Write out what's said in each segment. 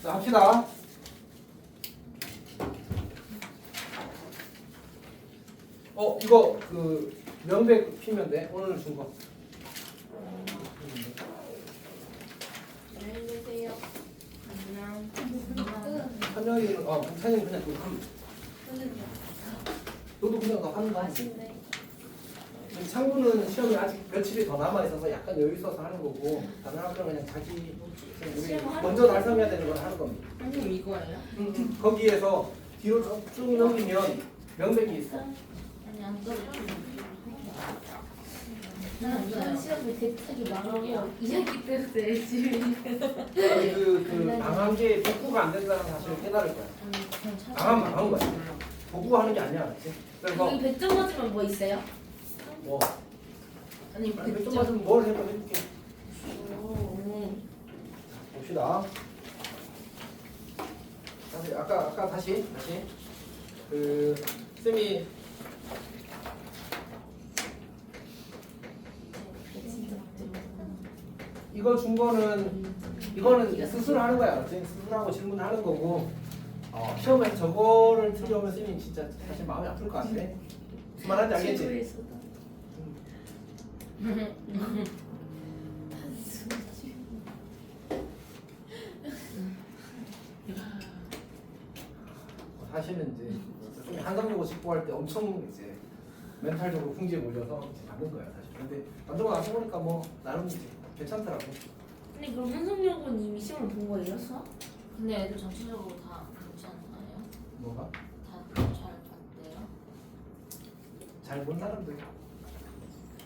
자, 합시다. 이거 그 명백 피면 돼. 오늘 준 거. 안녕히 계세요. 안녕. 찬영이는 찬영이 그냥 그거 하면 돼. 너도 그냥 더 하는 거 하면 돼. 맛있네. 창구는 시험이 아직 며칠이 더 남아 있어서 약간 여유 있어서 하는 거고 다른 학교는 그냥 자기 우리 먼저 달성해야 되는 걸 하는 겁니다. 선생님 이거예요? 거기에서 뒤로 쭉 넘기면 명백이 있어. 아니 안 떠요. 나는 이런 시험을 대책이 망하고 2학기 때부터 열심히 그 망한 게 복구가 안 된다는 사실을 깨달을 거야. 망한 거야. 복구가 하는 게 아니야, 그렇지? 그래서 여기 100점 맞으면 뭐 있어요? 뭐 아니 100점 맞으면 뭘 해볼게. 오. 봅시다. 다시 아까 다시 그 쌤이 이거 준 거는 이거는 스스로 하는 거야, 알았지? 스스로 하고 질문하는 거고 시험에 저거를 틀려오면 쌤이 진짜 사실 마음이 아플 것 같아. 무슨 말인지 알겠지? 사실은 이제 쌤이 한강여고 직보할 때 엄청 이제 멘탈적으로 궁지에 몰려서 이제 만든 거야 사실. 근데 만들고 나서 보니까 뭐 나름 이제 괜찮더라고. 근데 그럼 한성역은 이미 시험을 본 거예요, 수학? 근데 애들 전체적으로 다 그렇지 않나요? 뭐가? 다 잘 봤대요? 잘 본 사람들.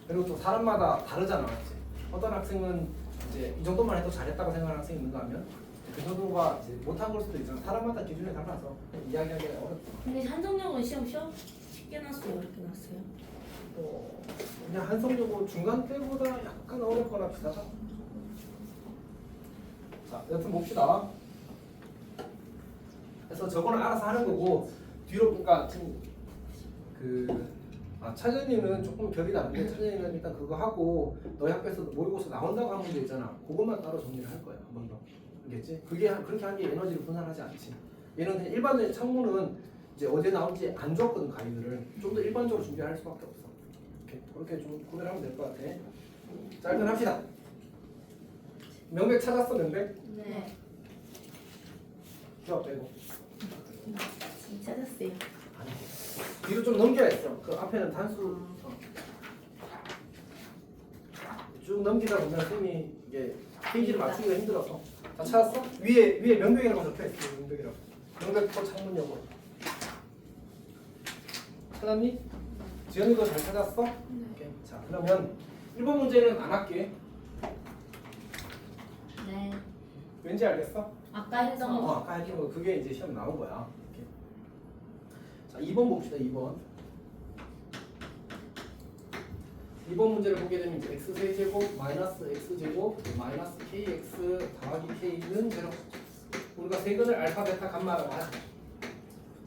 그리고 또 사람마다 다르잖아, 맞지? 어떤 학생은 이제 이 정도만 해도 잘했다고 생각하는 학생이 있는가 하면 그 정도가 이제 못한 걸 수도 있잖아. 사람마다 기준이 달라서 이야기하기가 어렵다. 근데 한성역은 시험 쉽게 났어요, 어렵게 났어요? 그냥 한성여고 중간 때보다 약간 어렵거나 비슷하다. 자, 여튼 봅시다. 그래서 저거는 알아서 하는 거고 뒤로 그러니까 지금 차전이는 조금 결이 다른데 차전이는 일단 그거 하고 너희 학교에서 모의고사 나온다고 한 문제 있잖아. 그것만 따로 정리를 할 거야 한 번 더. 알겠지? 그게 그렇게 하는 게 에너지를 분산하지 않지. 얘는 그냥 일반적인 창문은 이제 어제 나올지 안 줬거든 가이드를 좀 더 일반적으로 준비할 수밖에 없어. 그렇게 좀 구별을 하면 될 것 같아. 자 일단 합시다. 명백 찾았어 명백? 네. 기억 빼고. 찾았어요. 뒤로 좀 넘겨야 했어. 그 앞에는 단수 쭉 넘기다 보면 쌤이 이게 페이지를 맞추기가 힘들어서. 다 찾았어? 위에 명백이라고 적혀있어. 명백이라고. 명백도 창문여고. 찾았니? 지연이도 잘 찾았어? 오케이. 자 그러면 1번 문제는 안 할게. 네. 왠지 알겠어? 아까 했던 거. 아까 했던 거 그게 이제 시험 나온 거야. 이렇게. 자 2번 봅시다. 2번. 2번 문제를 보게 되면 이제 x세제곱 마이너스 x제곱 마이너스 kx 더하기 k는 제로. 우리가 세근을 알파 베타 감마라고 하죠.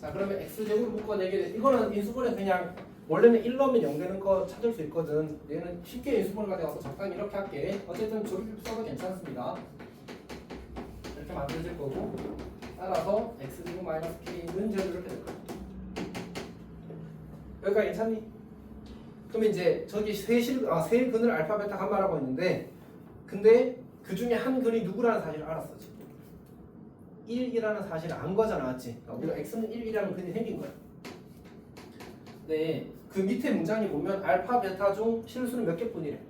자 그러면 x제곱을 묶어내게 돼. 이거는 인수분해 그냥 원래는 1 넣으면 0 되는 거 찾을 수 있거든. 얘는 쉽게 인수분해 가져가서 적당히 이렇게 할게. 어쨌든 조립 써도 괜찮습니다. 이렇게 만들어질 거고 따라서 x제곱 마이너스 k는 제로 이렇게 될 거야. 여기까지 괜찮니? 그럼 이제 저기 세 근을 알파 베타 감마라고 했는데 근데 그 중에 한 근이 누구라는 사실을 알았어 지금. 1이라는 사실을 안 거잖아, 맞지? 그러니까 우리가 x는 1이라는 근이 생긴 거야. 네, 그 밑에 문장이 보면 알파 베타 중 실수는 몇 개뿐이래?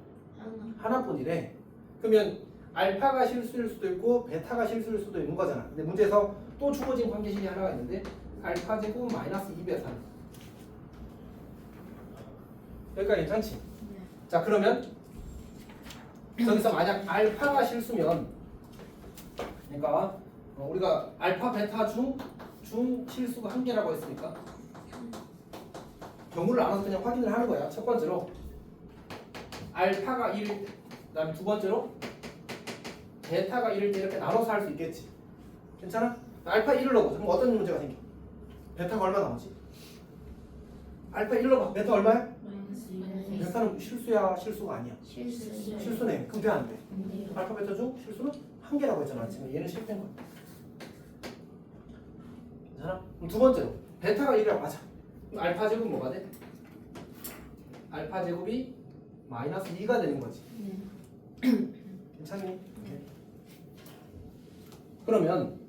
하나뿐이래. 그러면 알파가 실수일 수도 있고 베타가 실수일 수도 있는 거잖아. 근데 문제에서 또 주어진 관계식이 하나가 있는데 알파 제곱 마이너스 2베타. 여기까지 괜찮지? 네. 자 그러면 저기서 만약 알파가 실수면 그러니까 우리가 알파 베타 중 실수가 한 개라고 했으니까 경우를 나눠서 그냥 확인을 하는 거야. 첫 번째로 알파가 1일 때 그다음에 두 번째로 베타가 1일 때 이렇게 나눠서 할 수 있겠지. 괜찮아? 알파 1을 넣어보자. 그럼 어떤 문제가 생겨? 베타가 얼마 나오지? 알파 1을 넣어봐. 베타 얼마야? 베타는 실수야 실수가 아니야? 실수. 실수네. 그럼 돼 안 돼? 알파 베타 중 실수는 한 한 개라고 했잖아. 지금 얘는 실패인 거야. 괜찮아? 그럼 두 번째로 베타가 1이라고 하자. 그럼 알파 제곱은 뭐가 돼? 알파 제곱이 마이너스 2가 되는 거지. 괜찮니? 오케이. 그러면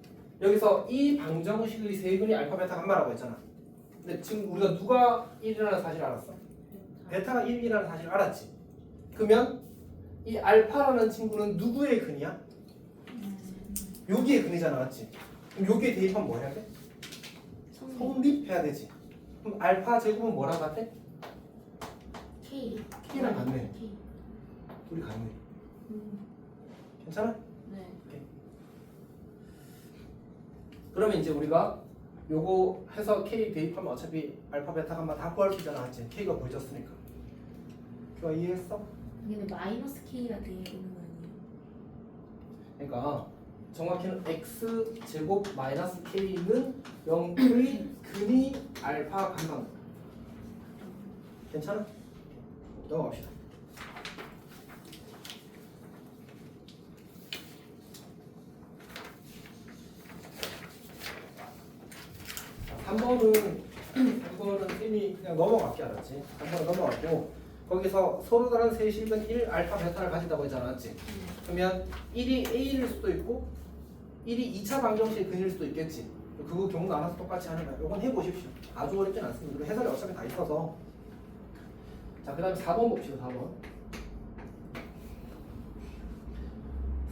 여기서 이 방정식의 세근이 알파 베타 감마라고 했잖아. 근데 지금 우리가 누가 1이라는 사실을 알았어? 베타가 1이라는 사실을 알았지. 그러면 이 알파라는 친구는 누구의 근이야? 여기의 근이잖아, 맞지? 그럼 여기에 대입하면 뭐 해야 돼? 성립해야 되지. 그럼 알파 제곱은 뭐랑 같아? K. K랑 같네. K. 둘이 같네. 괜찮아? 네. 그러면 이제 우리가 요거 해서 K 대입하면 어차피 알파 베타 감마 다 구할 수 있잖아, 맞지? K가 보여졌으니까. 그거 이해했어? 근데 마이너스 K가 되는 거 아니에요? 그러니까 정확히는 x 제곱 마이너스 k는 0의 근이 알파 감마. 괜찮아? 넘어갑시다. 자, 3번은 쌤이 그냥 넘어갈게, 알았지? 3번은 넘어갔고 거기서 서로 다른 세식은 1 알파 베타를 가진다고 했잖아, 맞지? 그러면 1이 A일 수도 있고 1이 2차 방정식의 근일 수도 있겠지. 그거 경우 나눠서 똑같이 하는 거야. 이건 해보십시오. 아주 어렵진 않습니다. 그리고 해설이 어차피 다 있어서. 자, 그 다음에 4번 봅시다. 4번.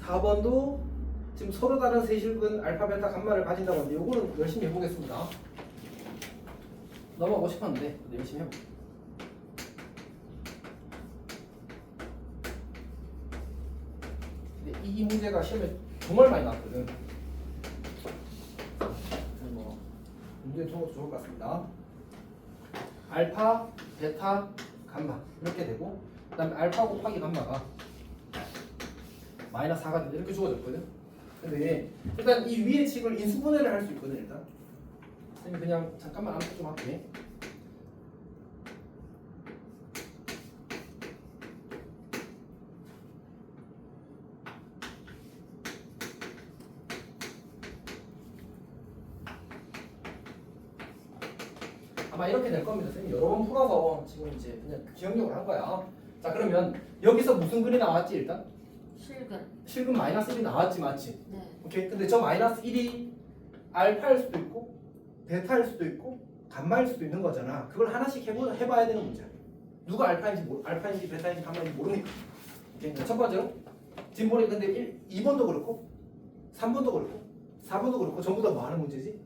4번도 지금 서로 다른 세실근 알파, 베타, 감마를 가진다고 하는데 이거는 열심히 해보겠습니다. 넘어가고 싶었는데 열심히 해볼게요. 근데 이 문제가 시험에 정말 많이 나왔거든. 뭐 문제 푸는 것도 좋을 것 같습니다. 알파, 베타, 감마 이렇게 되고 그 다음에 알파 곱하기 감마가 마이너스 4가 된다 이렇게 주어졌거든. 근데 일단 이 위의 식을 인수분해를 할 수 있거든. 일단 선생님 그냥 잠깐만 암기 좀 할게. 아마 이렇게 될 겁니다. 선생님 여러 번 풀어서 지금 이제 그냥 기억력을 한 거야. 자, 그러면 여기서 무슨 근이 나왔지 일단? 실근. 실근 마이너스 1이 나왔지, 맞지? 네. 오케이. 근데 저 마이너스 1이 알파일 수도 있고 베타일 수도 있고 감마일 수도 있는 거잖아. 그걸 하나씩 해봐야 되는 문제야. 누가 알파인지 베타인지 감마인지 모르니까. 오케이. 자, 첫 번째로 지금 보니 근데 2번도 그렇고 3번도 그렇고 4번도 그렇고 전부 다 뭐 하는 문제지?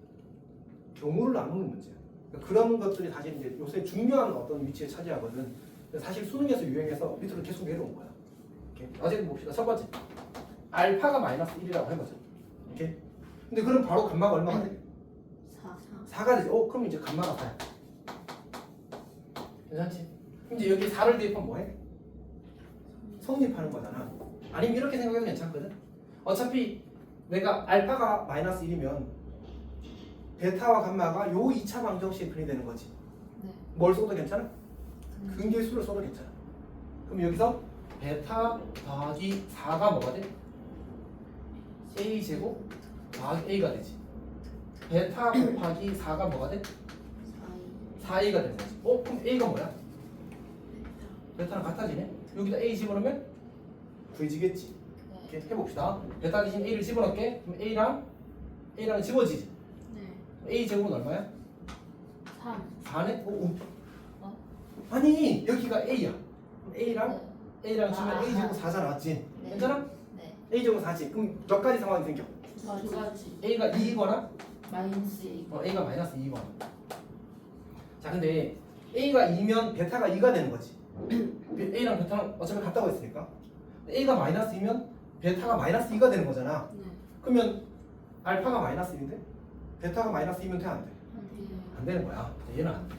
경우를 나누는 문제야. 그러니까 그런 것들이 사실 이제 요새 중요한 어떤 위치에 차지하거든. 사실 수능에서 유행해서 밑으로 계속 내려온 거야. 오케이. 어쨌든 봅시다. 첫 번째 알파가 마이너스 1이라고 해보자. 오케이. 근데 그럼 바로 감마가 얼마가 돼? 4가 되지. 그럼 이제 감마가 4야. 괜찮지? 그럼 이제 여기 4를 대입하면 뭐해? 성립하는 거잖아. 아니면 이렇게 생각해도 괜찮거든. 어차피 내가 알파가 마이너스 1이면 베타와 감마가 요 2차 방정식의 근이 되는 거지. 네. 뭘 써도 괜찮아? 근계수를 써도 괜찮아. 그럼 여기서 베타 더하기 4가 뭐가 돼? A 제곱 더하기 A가 되지. 베타 곱하기 4가 뭐가 돼? 4A가 되는 거지. 그럼 A가 뭐야? 베타랑 같아지네? 여기다 A 집어넣으면 구해지겠지. 네. 이렇게 해봅시다. 베타 대신 A를 집어넣게. 그럼 A랑 집어지지. 네. A 제곱은 얼마야? 3. 4네? 어? 아니 여기가 A야. 그럼 A랑 네. A랑 주면 A 제곱 4잖아, 맞지? 네. 괜찮아? 네. A 제곱 4지. 그럼 몇 가지 상황이 생겨? 두 가지. A가 2거나 마이너스 A가 마이너스 2거나. 자, 근데 A가 2면 베타가 2가 되는 거지. A랑 베타랑 어차피 같다고 했으니까. A가 마이너스 2면 베타가 마이너스 2가 되는 거잖아. 네. 그러면 알파가 마이너스 1인데 베타가 마이너스 2면 돼, 안 돼? 네. 안 되는 거야. 얘는 안 돼.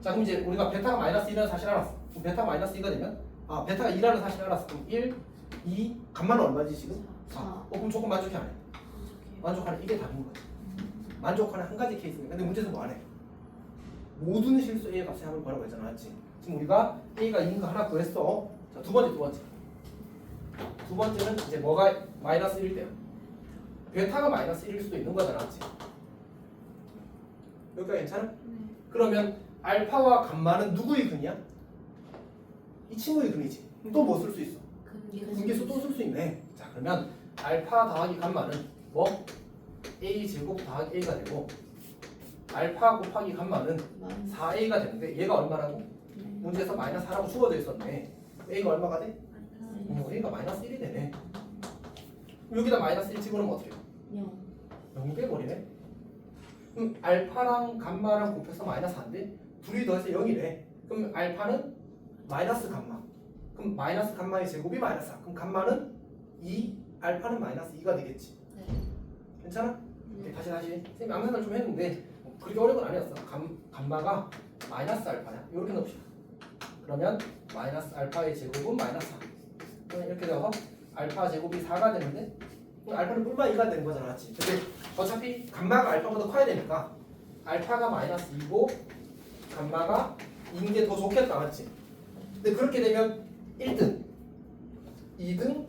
자, 그럼 이제 우리가 베타가 마이너스 2라는 사실 알았어. 그럼 베타가 마이너스 2가 되면 베타가 2라는 사실 알았어. 그럼 1, 2, 감마는 얼마지 지금? 4. 그럼 조금 만족해 안 해? 만족하는 이게 답인 거지. 만족하는 한 가지 케이스니까. 근데 문제는 뭐 안 해? 모든 실수 A의 값의 합을 구하라고 했잖아, 맞지? 지금 우리가 A가 2인 거 하나 구했어. 자, 두 번째는 이제 뭐가 마이너스 1일 때요. 베타가 마이너스 1일 수도 있는 거잖아, 맞지? 여기까지 괜찮아? 그러면 알파와 감마는 누구의 근이야? 이 친구의 근이지. 또 뭐 쓸 수 있어? 분계수 또 쓸 수 있네. 자, 그러면 알파 더하기 감마는 뭐? a 제곱 더하기 a가 되고 알파 곱하기 감마는 4a가 되는데 얘가 얼마라고? 문제에서 마이너스 4라고 주어져 있었네. a가 얼마가 돼? a가 마이너스 1이 되네. 여기다 마이너스 1 집어넣으면 어떻게 해요? 0이 돼버리네. 그럼 알파랑 감마랑 곱해서 마이너스 4인데 둘이 더해서 0이래. 그럼 알파는 마이너스 감마. 그럼 마이너스 감마의 제곱이 마이너스 4. 그럼 감마는 2, 알파는 마이너스 2가 되겠지. 네. 괜찮아? 오케이, 다시. 선생님이 암산을 좀 했는데 그렇게 어려운 건 아니었어. 감마가 마이너스 알파야. 이렇게 넣읍시다. 그러면 마이너스 알파의 제곱은 마이너스 4. 그러면 이렇게 되어서 알파 제곱이 4가 되는데 알파는 뿔마 2가 되는 거잖아, 맞지? 근데 어차피 감마가 알파보다 커야 되니까 알파가 마이너스 2고 감마가 2인 게 더 좋겠다, 맞지? 근데 그렇게 되면 1등, 2등,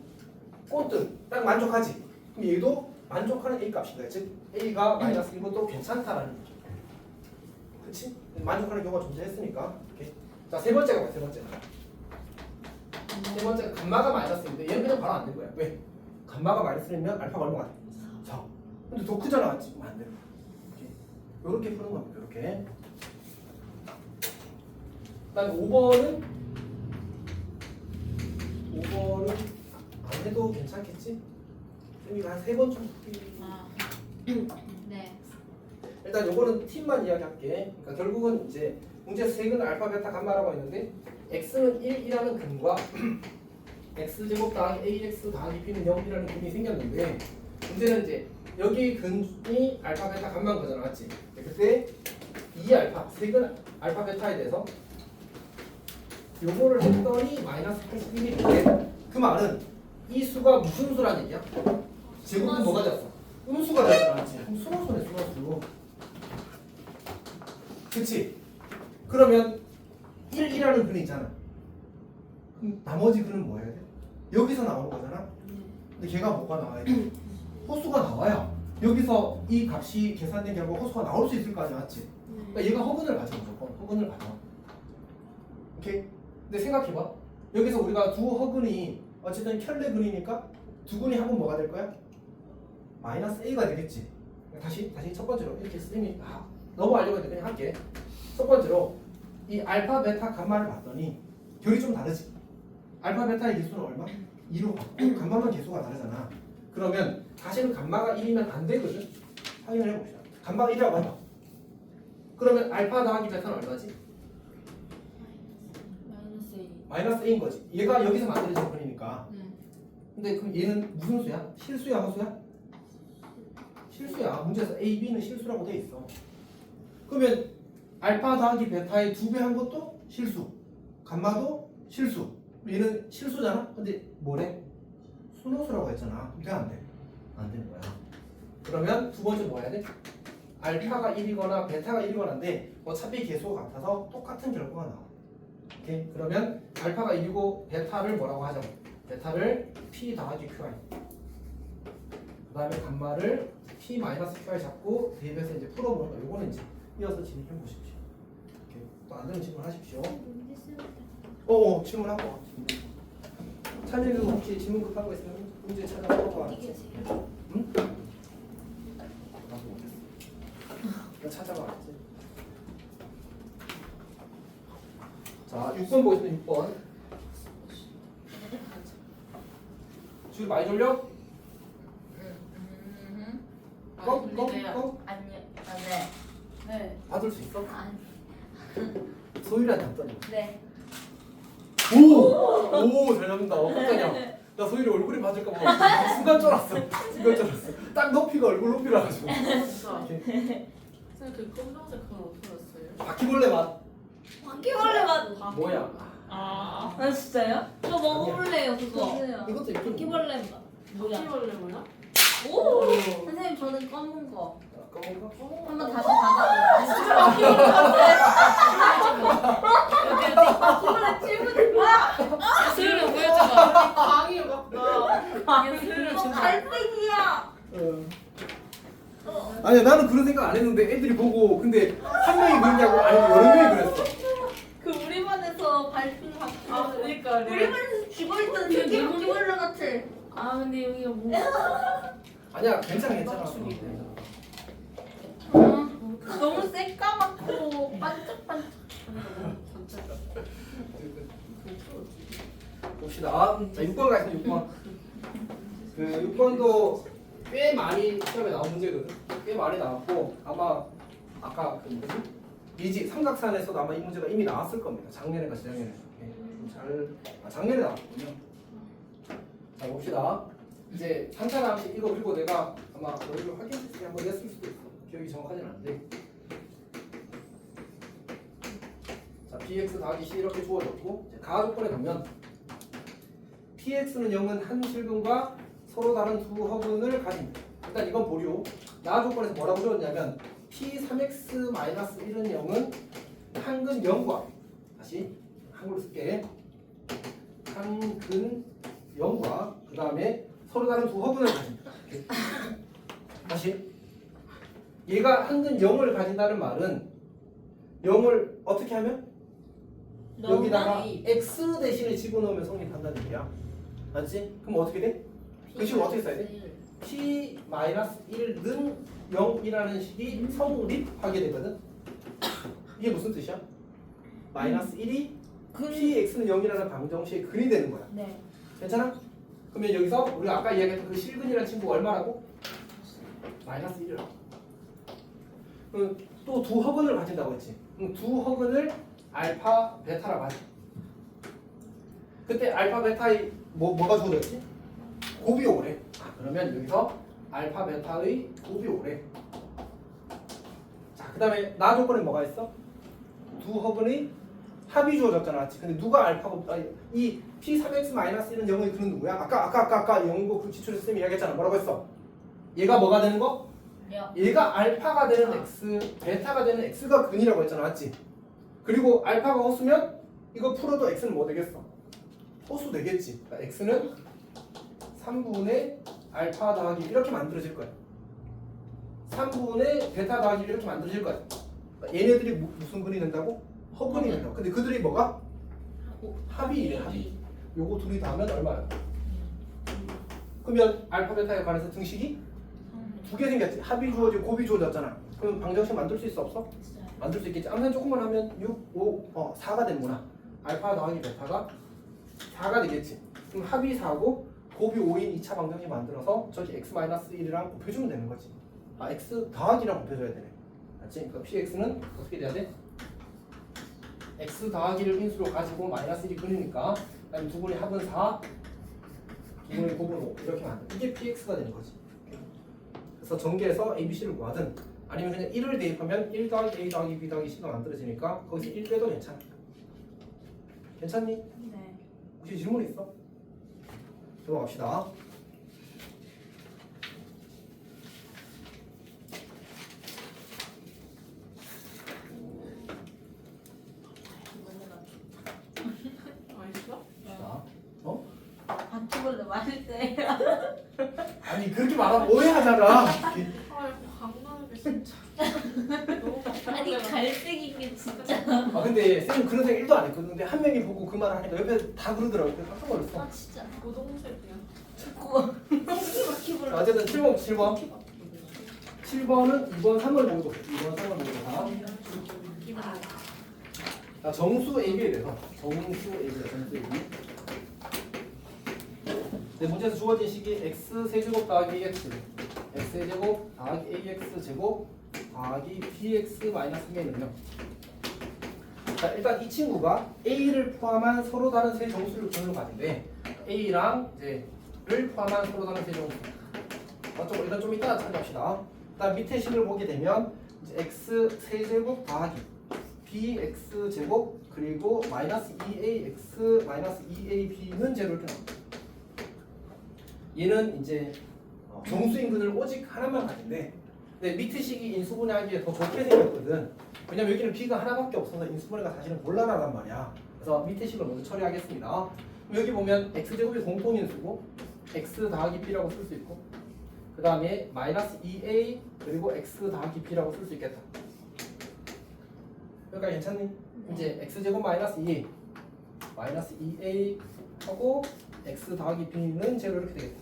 꼴등 딱 만족하지? 그럼 얘도 만족하는 A 값인 즉 A가 마이너스 1고 또 괜찮다라는 거죠. 그치? 만족하는 경우가 존재했으니까. 오케이. 자, 세 번째가 뭐야? 세 번째가 감마가 마이너스인데 얘는 그냥 바로 안 된 거야. 왜? 감마가 마이너스면 알파가 얼마가 돼? 4. 근데 더 크잖아, 맞지? 그럼 안 되는 거야. 이렇게 푸는 겁니다. 이렇게. 그다음에 5번은 안 해도 괜찮겠지? 쌤이가 한 3번 정도 네. 일단 요거는 팀만 이야기할게. 그러니까 결국은 이제 문제에서 세근은 알파, 베타, 감마라고 했는데 x는 1이라는 근과 x제곱 더하기 ax 더하기 b는 0이라는 근이 생겼는데 문제는 이제 여기 근이 알파, 베타, 감마인 거잖아, 맞지? 그때 이 알파, 세근 알파, 베타에 대해서 요거를 했더니 마이너스 81이 되는데 그 말은 이 수가 무슨 수란 얘기야? 제곱은 뭐가 됐어? 음수가 됐잖아, 맞지? 그럼 순호수네, 순호수. 그치? 그러면 1이라는 근이 있잖아. 그럼 나머지 근은 뭐 해야 돼? 여기서 나오는 거잖아? 근데 걔가 뭐가 나와야 돼? 호수가 나와야 여기서 이 값이 계산된 결과 호수가 나올 수 있을 거 아니야, 맞지? 그러니까 얘가 허근을 가져, 무조건. 허근을 가져. 오케이? 근데 생각해봐. 여기서 우리가 두 허근이 어쨌든 켤레근이니까 두 근이 합은 뭐가 될 거야? 마이너스 a가 되겠지. 다시 첫 번째로 이렇게 쌤이 넘어가려고 했는데 그냥 할게. 첫 번째로 이 알파, 베타, 감마를 봤더니 결이 좀 다르지. 알파, 베타의 개수는 얼마? 2로 봤고 감마만 개수가 다르잖아. 그러면 다시는 감마가 1이면 안 되거든. 확인을 해봅시다. 감마가 1이라고 해봐. 그러면 알파 더하기 베타는 얼마지? 마이너스 a인 거지. 얘가 여기서 만들어진 근이니까. 근데 그럼 얘는 무슨 수야? 실수야, 허수야? 실수야. 문제에서 A, B는 실수라고 돼 있어. 그러면 알파 더하기 베타의 2배 한 것도 실수. 감마도 실수. 얘는 실수잖아? 근데 뭐래? 순호수라고 했잖아. 그럼 돼, 안 돼? 안 되는 거야. 그러면 두 번째 뭐 해야 돼? 알파가 1이거나 베타가 1이거나인데 어차피 개수가 같아서 똑같은 결과가 나와. 오케이? 그러면 알파가 1이고 베타를 뭐라고 하죠? 베타를 P 더하기 QI. 그 다음에 감마를 P 마이너스 QI 잡고 대입해서 이제 풀어보는 거. 요거는 이제 이어서 진행해 보십시오. 또 안 되면 질문하십시오. 질문하고. 찬이는 혹시 질문 급한 거 있으면 문제 찾아보고 와. 응? 나도 못했어. 찾아봐. 자, 6번 보겠습니다. 6번. 지금 많이 졸려? 꺼? 아니요. 네. 받을 수 있어? 아니. 소율이한테 답변해. 네. 오! 잘 잡는다. 깜짝이야. 나 소율이 얼굴이 맞을까 봐 순간 쫄았어. 딱 높이가 얼굴 높이라 가지고. 진짜. 그 검정색 그건 어떻게 했어요? 바퀴벌레 맛. 바퀴벌레 맛. 뭐야? 아 진짜요? 저 먹어볼래요 그거. 이것도 이렇게. 바퀴벌레 맛. 뭐야? 바퀴벌레 뭐야? 오! 선생님 저는 검은 거. 검은 거? 한번 다시 가봐요. 진짜 바퀴벌레 같아. 바퀴벌레 질문. 소율이 보여줘봐. 강이 같다. 갈색이야. 아니야 나는 그런 생각 안 했는데 애들이 보고 근데 한 명이 그랬냐고 아니면 여러 명이 그랬어. 그 우리 반에서 발표 아 그러니까 우리 반에서 죽어있던 새끼 바퀴벌레 같아. 아 근데 여기가 뭐 아니야 괜찮아. 너무 새까맣고 반짝반짝. 봅시다. 자 6번 가겠습니다. 6번. 그 6번도 꽤 많이 시험에 나온 문제거든. 꽤 많이 나왔고 아마 아까 그 뭐지? 미지 삼각산에서도 아마 이 문제가 이미 나왔을 겁니다. 작년인가 재작년에. 작년에 나왔거든요. 자 봅시다. 이제 3차 다음씩 이거 그리고 내가 아마 너희들 확인했을 때 한번 냈을 수도 있어. 기억이 정확하진 않은데. 자 bx 더하기 c 이렇게 주어졌고 이제 가하 조건에 가면 px는 0은 한 실근과 서로 다른 두 허근을 가진다. 일단 이건 보류. 나하 조건에서 뭐라고 주었냐면 p3x-1은 0은 한근 0과 다시 한글로 쓸게. 한근 0과 그 다음에 서로 다른 두 허근을 가진다. 이렇게. 다시 얘가 한근 0을 가진다는 말은 0을 어떻게 하면 여기다가 x 대신에 집어넣으면 성립한다는 얘기야. 맞지? 그럼 어떻게 돼? 그 식으로 어떻게 써야 돼? p-1는 0이라는 식이 성립하게 되거든. 이게 무슨 뜻이야? 마이너스 1이 px는 0이라는 방정식의 근이 되는 거야. 네. 괜찮아? 그러면 여기서 우리가 아까 이야기했던 그 실근이라는 친구가 얼마라고? 마이너스 1이라고. 그럼 또 두 허근을 가진다고 했지. 그럼 두 허근을 알파, 베타라고 하지. 그때 알파, 베타의 뭐가 주어졌지? 곱이 오래. 그러면 여기서 알파, 베타의 곱이 오래. 자, 그 다음에 나 조건에 뭐가 있어? 두 허근의 합이 주어졌잖아, 맞지? 근데 누가 알파고 이 p3x-1은 0의 그는 누구야? 아까 영국 그 기출에서 쌤이 이야기했잖아. 뭐라고 했어? 얘가 뭐가 되는 거? 얘가 알파가 되는 x, 베타가 되는 x가 근이라고 했잖아, 맞지? 그리고 알파가 허수면 이거 풀어도 x는 뭐 되겠어? 허수 되겠지. 그러니까 x는 3분의 알파 더하기 이렇게 만들어질 거야. 3분의 베타 더하기 이렇게 만들어질 거야. 그러니까 얘네들이 무슨 근이 된다고? 허근이 된다고. 근데 그들이 뭐가? 합이 이래, 합이. 요거 둘이 더하면 얼마야? 그러면 알파 베타에 관해서 등식이 두 개 생겼지. 합이 주어지고 곱이 주어졌잖아. 그럼 방정식 만들 수 있어 없어? 만들 수 있겠지. 암산 조금만 하면 6, 5, 4가 되는구나. 알파 더하기 베타가 4가 되겠지. 그럼 합이 4고 곱이 5인 2차 방정식 만들어서 저기 x-1이랑 곱해주면 되는 거지. 아 x 더하기랑 곱해줘야 되네. 맞지? 그러니까 px는 어떻게 돼야 돼? x 더하기를 인수로 가지고 마이너스 1이 근이니까 그다음에 두 분의 합은 4, 두 분의 곱은 5 이렇게 만들. 이게 px가 되는 거지. 그래서 전개해서 a, b, c를 구하든 아니면 그냥 1을 대입하면 1 더하기 a 더하기 b 더하기 c가 만들어지니까 거기서 1 빼도 괜찮아. 괜찮니? 네. 혹시 질문 있어? 들어갑시다. 맛있어? 자, 어? 바퀴벌레 맛있대. 아니 그렇게 말하면 오해하잖아. 아 강남에 진짜 너무 아니 갈색인 게 진짜. 아 근데 쌤은 그런 생각 1도 안 했거든. 근데 한 명이 보고 그 말을 하니까 옆에 다 그러더라고. 그래서 깜짝 놀랐어. 아 진짜. 고동색이야. 자꾸 바퀴벌레. 자, 어쨌든 7번. 7번은 2번, 3을 모두 2번, 3을 모두 다. 자, 정수 AB에 대해서 정수 AB. 네, 문제에서 주어진 식이 x 세제곱 더하기 x 세제곱 더하기 ax 제곱 더하기 bx 마이너스 3이면요. 자, 일단 이 친구가 a를 포함한 서로 다른 세 정수를 근으로 가는데 a랑 를 포함한 서로 다른 세 정수. 일단 좀 이따가 찾아봅시다. 일단 밑에 식을 보게 되면 이제 x 세제곱 더하기 bx 제곱 그리고 마이너스 2ax 마이너스 2ab는 제로 이렇게 나옵니다. 얘는 이제 정수인근을 오직 하나만 가는데 근데 밑에 식이 인수분해하기에 더 좋게 생겼거든. 왜냐면 여기는 b가 하나밖에 없어서 인수분해가 사실은 곤란하단 말이야. 그래서 밑에 식을 먼저 처리하겠습니다. 여기 보면 x제곱이 공통인수고 x 더하기 b라고 쓸 수 있고 그 다음에 마이너스 2a 그리고 x 더하기 b라고 쓸 수 있겠다. 그러니까 괜찮니? 이제 x제곱 마이너스 2a 마이너스 2a 하고 x 더하기 b는 제로 이렇게 되겠다.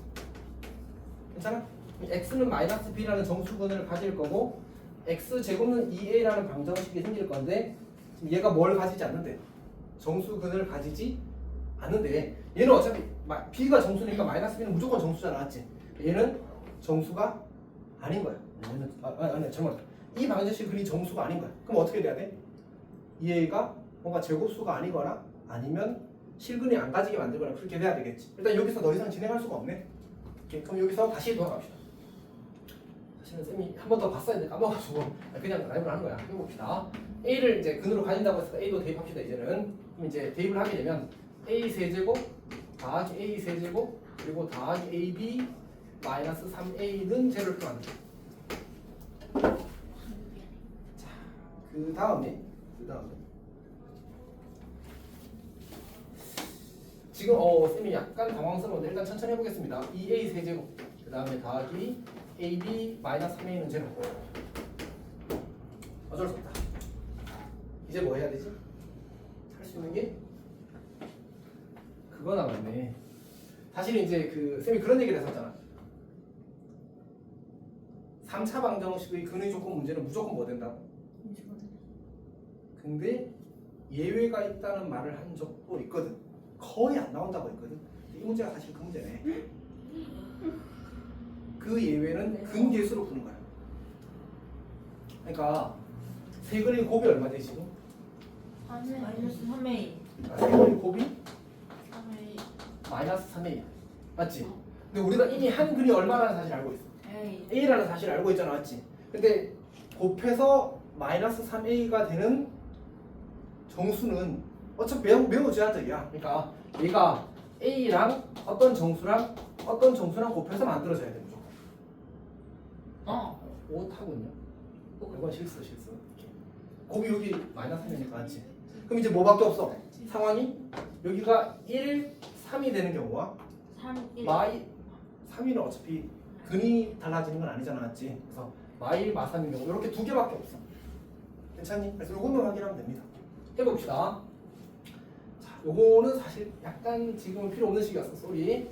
괜찮아? x는 마이너스 b라는 정수근을 가질 거고 x제곱은 2a라는 방정식이 생길 건데 지금 얘가 뭘 가지지 않는데 정수근을 가지지 않는데 얘는 어차피 b가 정수니까 마이너스 b는 무조건 정수잖아, 맞지? 얘는 정수가 아닌 거야. 얘는 아니 잠깐만, 이 방정식 근이 정수가 아닌 거야. 그럼 어떻게 돼야 돼? 얘가 뭔가 제곱수가 아니거나 아니면 실근이 안 가지게 만들거나 그렇게 돼야 되겠지. 일단 여기서 더 이상 진행할 수가 없네. 오케이, 그럼 여기서 다시 돌아갑시다. 사실은 쌤이 한 번 더 봤어야 했는데 까먹어가지고 그냥 라이브를 하는 거야. 해봅시다. A를 이제 근으로 가진다고 해서 A도 대입합시다. 이제는 그럼 이제 대입을 하게 되면 A 세제곱 더하기 A 세제곱 그리고 더하기 AB 마이너스 3A는 제로를 표현한다. 자, 그 다음에 지금 쌤이 약간 당황스러운데 일단 천천히 해보겠습니다. 2A 세제곱 그 다음에 더하기 AB 마이너스 3A는 제로. 어쩔 수 없다. 이제 뭐 해야 되지? 할 수 있는 게 그거 남았네. 사실 이제 그 쌤이 그런 얘기를 했었잖아. 3차 방정식의 근의 조건 문제는 무조건 뭐 된다고? 근데 예외가 있다는 말을 한 적도 있거든. 거의 안 나온다고 했거든. 이 문제가 사실 그 문제네. 그 예외는 근계수로 푸는 거야. 그러니까 세근의 곱이 얼마 되지 지금? 마이너스 3A. 세근의 곱이 3A 마이너스 3a 맞지? 근데 우리가 이미 한 근이 얼마라는 사실 알고 있어. A. a라는 사실 알고 있잖아, 맞지? 근데 곱해서 마이너스 3a가 되는 정수는 어차피 매우 제한적이야. 그러니까 얘가 a랑 어떤 정수랑 곱해서 만들어져야 돼 무조건. 오타군요. 이건 실수. 곱이 여기 마이너스 3이니까 맞지? 그럼 이제 뭐밖에 없어? 상황이 여기가 1, 3이 되는 경우와 3, 1. 3위는 어차피 근이 달라지는 건 아니잖아, 맞지? 그래서 마일 마삼인 경우 이렇게 두 개밖에 없어. 괜찮니? 그래서 요것만 확인하면 됩니다. 해봅시다. 자, 요거는 사실 약간 지금 필요 없는 식이었어. 쏘리.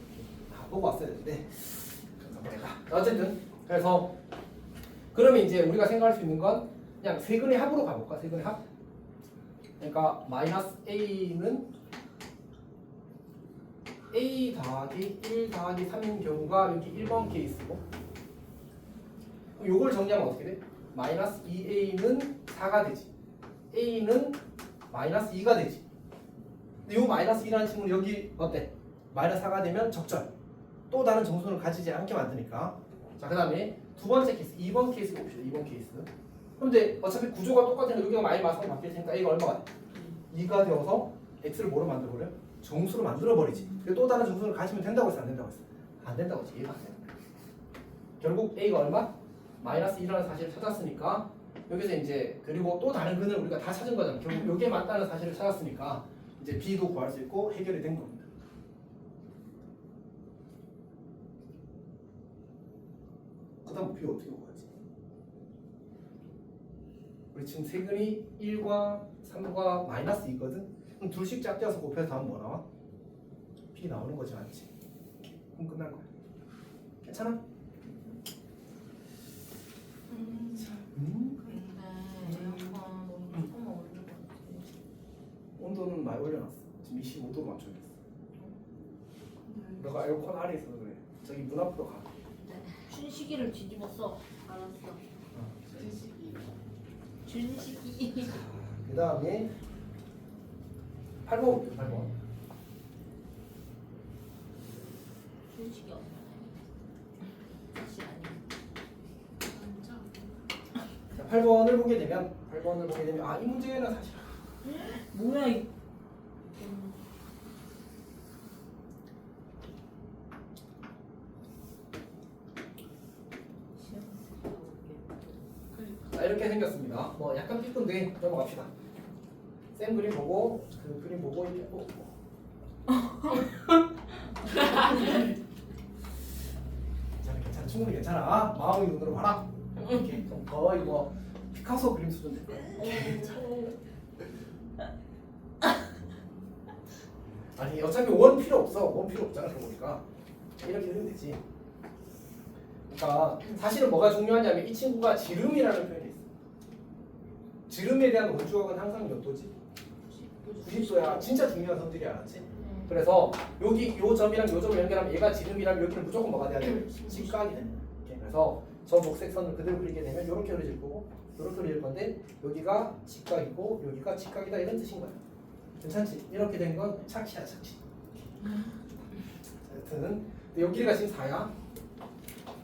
다 보고 왔어야 되는데. 어쨌든 그래서 그러면 이제 우리가 생각할 수 있는 건 그냥 세근의 합으로 가볼까? 세근의 합. 그러니까 마이너스 a는 a 더하기 1 더하기 3인 경우가 여기 1번 케이스고 요걸 정리하면 어떻게 돼? 마이너스 2a는 4가 되지 a는 마이너스 2가 되지. 근데 요 마이너스 2라는 친구는 여기 어때? 마이너스 4가 되면 적절 또 다른 정수를 가지지 않게 만드니까. 자, 그 다음에 두 번째 케이스 2번 케이스 봅시다. 2번 케이스. 근데 어차피 구조가 똑같으니까 여기가 마이너스로 바뀔 테니까 a가 얼마가 돼? 2가 되어서 x를 뭐로 만들어버려? 정수로 만들어버리지. 근데 또 다른 정수를 가지면 된다고 했어? 안 된다고 했어? 안 된다고 했지. 이해가 안 돼. 결국 a가 얼마? 마이너스 2라는 사실을 찾았으니까 여기서 이제 그리고 또 다른 근을 우리가 다 찾은 거잖아. 결국 여기에 맞다는 사실을 찾았으니까 이제 b도 구할 수 있고 해결이 된 겁니다. 그 다음 b 어떻게 구하지? 우리 지금 세근이 1과 3과 마이너스 2거든? 그럼 둘씩 짝지어서 곱해서 다음 뭐 나와? b 나오는 거지, 맞지? 그럼 끝날 거야. 괜찮아? 근데 에어컨 너무 조금만 올린 것 같아. 온도는 많이 올려놨어. 지금 25도로 맞춰놨어. 너가 에어컨 아래 있어서 그래. 저기 문 앞으로 가. 춘식이를 뒤집었어. 알았어. 춘식이. 그 다음에 8번 볼게요. 8번. 춘식이 없나? 사실 아니야. 자, 8번을 보게 되면 이 문제는 사실 뭐야 이. 자, 이렇게 생겼습니다. 뭐 약간 삐끗한데 넘어갑시다. 쌤 그림 보고 그 그림 보고 이렇게 충분히 괜찮아. 마음의 눈으로 봐라. 이렇게 좀 거의 뭐 피카소 그림 수준 될 거야. 아니 어차피 원 필요 없어. 원 필요 없잖아. 그러니까 이렇게 하면 되지. 그러니까 사실은 뭐가 중요하냐면 이 친구가 지름이라는 표현이 있어. 지름에 대한 원주각은 항상 몇 도지? 90도야. 진짜 중요한 선들이 알았지? 그래서 여기 요 점이랑 요 점을 연결하면 얘가 지름이라면 여기는 무조건 뭐가 돼야 돼? 직각이 되는 거야. 이렇게. 그래서 저 녹색선을 그대로 그리게 되면 이렇게 그려질 거고 이렇게 그릴 건데 여기가 직각이고 여기가 직각이다 이런 뜻인 거야. 괜찮지? 이렇게 된 건 착시야 착시. 여튼 여기가 지금 4야.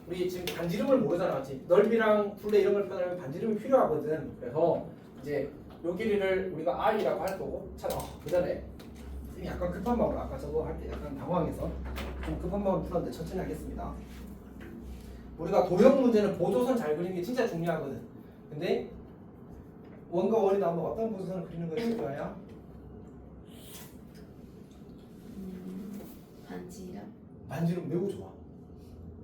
우리 지금 반지름을 모르잖아, 맞지? 넓이랑 둘레 이런 걸 표현하면 반지름이 필요하거든. 그래서 이제 요 길이를 우리가 R이라고 할 거고, 참, 그 전에 약간 급한 마음으로 아까 저거 할 때 약간 당황해서 좀 급한 마음으로 풀었는데 천천히 하겠습니다. 우리가 도형 문제는 보조선 잘 그리는 게 진짜 중요하거든. 근데 원과 원이 나오면 어떤 보조선을 그리는 것이 중요해요? 반지름. 반지름 매우 좋아.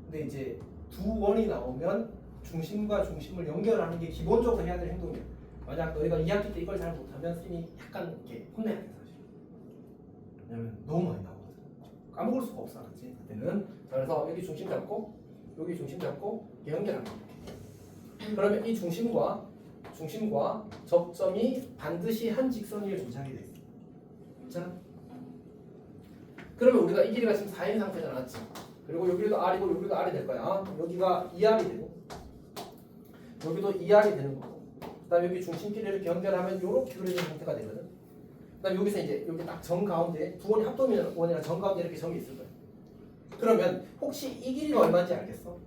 근데 이제 두 원이 나오면 중심과 중심을 연결하는 게 기본적으로 해야 될 행동이야. 만약 너희가 2학기 때 이걸 잘 못하면 선생님이 약간 이렇게 혼내야 돼 사실. 왜냐면 너무 많이 나오거든. 까먹을 수가 없어, 알았지? 그때는. 자, 그래서 여기 중심 잡고 여기 중심 잡고 연결하는 거야. 그러면 이 중심과 접점이 반드시 한 직선 위에 존재하게 돼 있어. 괜찮아? 그러면 우리가 이 길이가 지금 4인 상태잖아, 맞지? 그리고 여기도 R이고 여기도 R이 될 거야. 여기가 2R이 되고 여기도 2R이 되는 거고 그다음에 여기 중심끼리 이렇게 연결하면 이렇게 그려진 상태가 되거든. 그다음에 여기서 이제 여기 딱 정 가운데 두 원이 합동원이랑 정 가운데 이렇게 점이 있을 거야. 그러면 혹시 이 길이가 얼마인지 알겠어?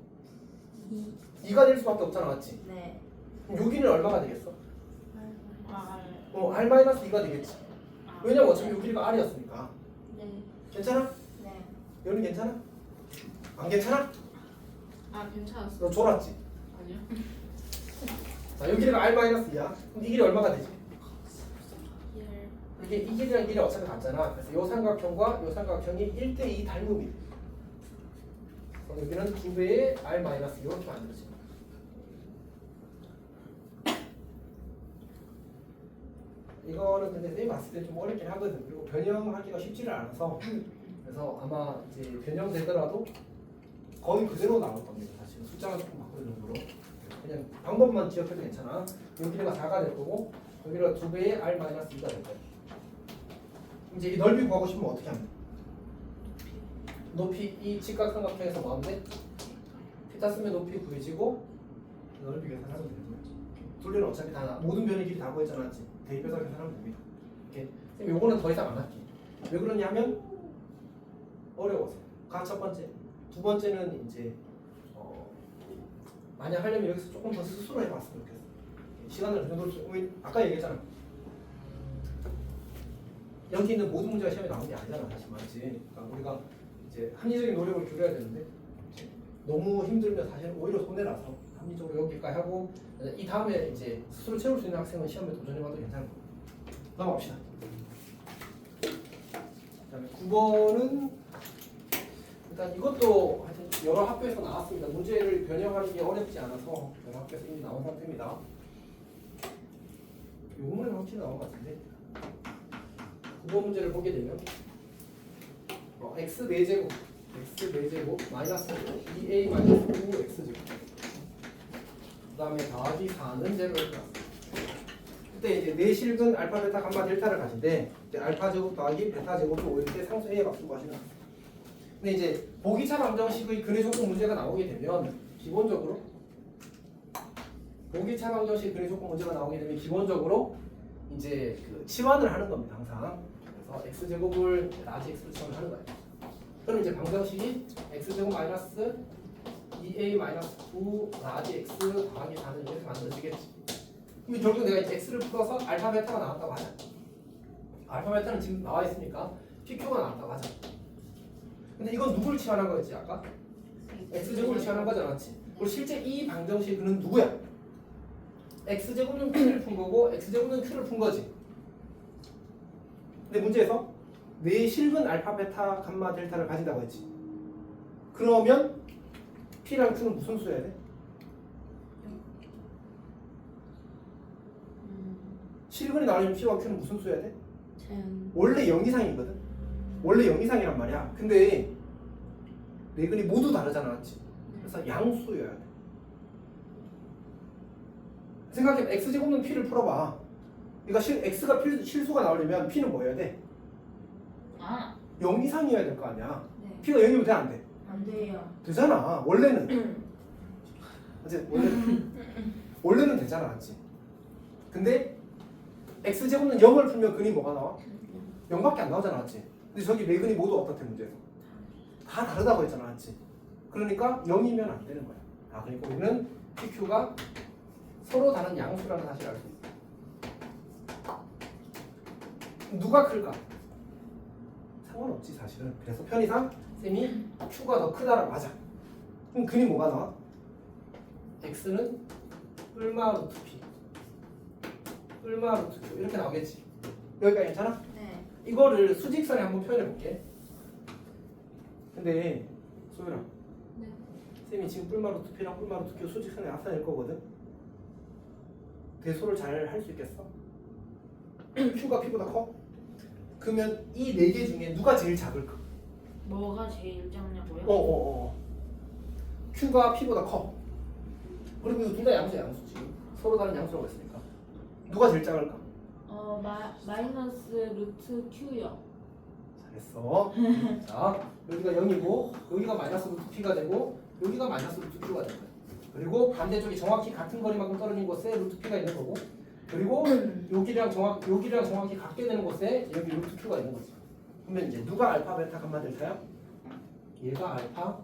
2가 될 수밖에 없잖아, 맞지? 네. 그럼 요 길이는 얼마가 되겠어? R. R-2가 되겠지. 왜냐면 어차피 요 길이가 R이었으니까. 네. 괜찮아? 네. 여기 괜찮아? 안 괜찮아? 아 괜찮았어. 너 졸았지? 아니요. 자, 여기 길이가 R-2야. 그럼 이 길이 얼마가 되지? 예. 이게 이 길이랑 이 길이 어차피 같잖아. 그래서 요 삼각형과 요 삼각형이 1대2 닮음이 돼. 그럼 여기는 2배의 R- 이렇게 만들어지. 이거는 근데 선생님 봤을 때 좀 어렵긴 하거든. 그리고 변형하기가 쉽지를 않아서 그래서 아마 이제 변형되더라도 거의 그대로 나올 겁니다. 사실 숫자가 조금 바꾸는 정도로 그냥 방법만 기억해도 괜찮아. 여기가 4가 될 거고 여기가 2배의 R-2가 될 거야. 이제 이 넓이 구하고 싶으면 어떻게 하면 돼? 높이 이 직각삼각형에서 뭐 하면 돼? 피타 쓰면 높이 구해지고 넓이 계산하면 되거든. 둘레는 어차피 다 모든 변의 길이 다 구했잖아, 맞지? 대입해서 계산하면 됩니다. 이렇게 요거는 더 이상 안 할게. 왜 그러냐면 어려워서. 가 첫 번째. 두 번째는 이제 만약 하려면 여기서 조금 더 스스로 해봤으면 좋겠어. 시간을 그 정도로 아까 얘기했잖아. 여기 있는 모든 문제가 시험에 나오는 게 아니잖아, 사실 맞지? 그러니까 우리가 이제 합리적인 노력을 기울여야 되는데 너무 힘들면 사실 오히려 손해라서 합리적으로 여기까지 하고 이 다음에 이제 스스로 채울 수 있는 학생은 시험에 도전해봐도 괜찮을 거고. 넘어갑시다. 그다음에 9번은 일단 이것도 하여튼 여러 학교에서 나왔습니다. 문제를 변형하는 게 어렵지 않아서 여러 학교에서 이미 나온 상태입니다. 이 문제는 확실히 나온 것 같은데 9번 문제를 보게 되면 x 4제곱 마이너스 2a 마이너스 9x제곱 그 다음에 더하기 4는 제로를 나왔습니다. 그때 이제 내실근 알파, 베타, 감마, 델타를 가진데 이제 알파 제곱 더하기 베타 제곱을 오일 때 상수 A의 값을 구하시면 됩니다. 근데 이제 보기차 방정식의 근해 조건 문제가 나오게 되면 기본적으로 보기차 방정식 근해 조건 문제가 나오게 되면 기본적으로 이제 그 치환을 하는 겁니다, 항상. 그래서 x 제곱을 라지 x로 치환을 하는 거예요. 그럼 이제 방정식이 x 제곱 마이너스 2a 마이너스 9 라지 x 더하기 4는 이렇게 만들어지겠지. 그럼 결국 내가 이제 x를 풀어서 알파 베타가 나왔다고 하자. 알파 베타는 지금 나와 있으니까 PQ가 나왔다고 하자. 근데 이건 누구를 치환한 거였지 아까? x제곱을 치환한 거지 않았지? 그리고 실제 이 방정식은 누구야? x제곱은 q를 푼 거고 x제곱은 q를 푼 거지. 근데 문제에서 내실근 알파, 베타, 감마, 델타를 가진다고 했지. 그러면 P랑 Q는 무슨 수여야 돼? 실근이 나오려면 P와 Q는 무슨 수여야 돼? 자연. 원래 0 이상이거든. 원래 0 이상이란 말이야. 근데 네근이 모두 다르잖아, 맞지? 그래서 양수여야 돼. 생각해, x제곱은 P를 풀어봐. 그러니까 x가 실수가 나오려면 P는 뭐여야 돼? 아, 0 이상이어야 될 거 아니야. 네. P가 0이면 돼, 안 돼? 안 돼요. 되잖아. 원래는. 맞지? 원래는 되잖아, 맞지? 근데 x제곱은 0을 풀면 근이 뭐가 나와? 0밖에 안 나오잖아, 맞지? 근데 저기 네 근이 모두 어떻대 문제에서? 다 다르다고 했잖아, 맞지? 그러니까 0이면 안 되는 거야. 아, 그러니까 우리는 PQ가 서로 다른 양수라는 사실을 알 수 있어. 누가 클까? 상관없지, 사실은. 그래서 편의상 쌤이 Q가 더 크다라고 하자. 그럼 근이 뭐가 나와? X는 뿔마 루트 P, 뿔마 루트 Q 이렇게 나오겠지. 여기까지 괜찮아? 네. 이거를 수직선에 한번 표현해 볼게. 근데 소연아, 네. 쌤이 지금 뿔마 루트 P랑 뿔마 루트 Q 수직선에 나타낼 거거든. 대소를 잘 할 수 있겠어? Q가 P보다 커? 그러면 이 네 개 중에 누가 제일 작을까? 뭐가 제일 작냐고요? Q가 P보다 커. 그리고 이거 둘 다 양수야, 양수지. 서로 다른 양수라고 했으니까. 누가 제일 작을까? 마이너스 루트 Q요. 잘했어. 자, 여기가 0이고 여기가 마이너스 루트 P가 되고 여기가 마이너스 루트 Q가 된 거야. 그리고 반대쪽이 정확히 같은 거리만큼 떨어진 곳에 루트 P가 있는 거고, 그리고 여기랑 정확히 같게 되는 곳에 여기 루트 Q가 있는 거지. 그러면 이제 누가 알파, 베타, 감마, 델타야? 얘가 알파,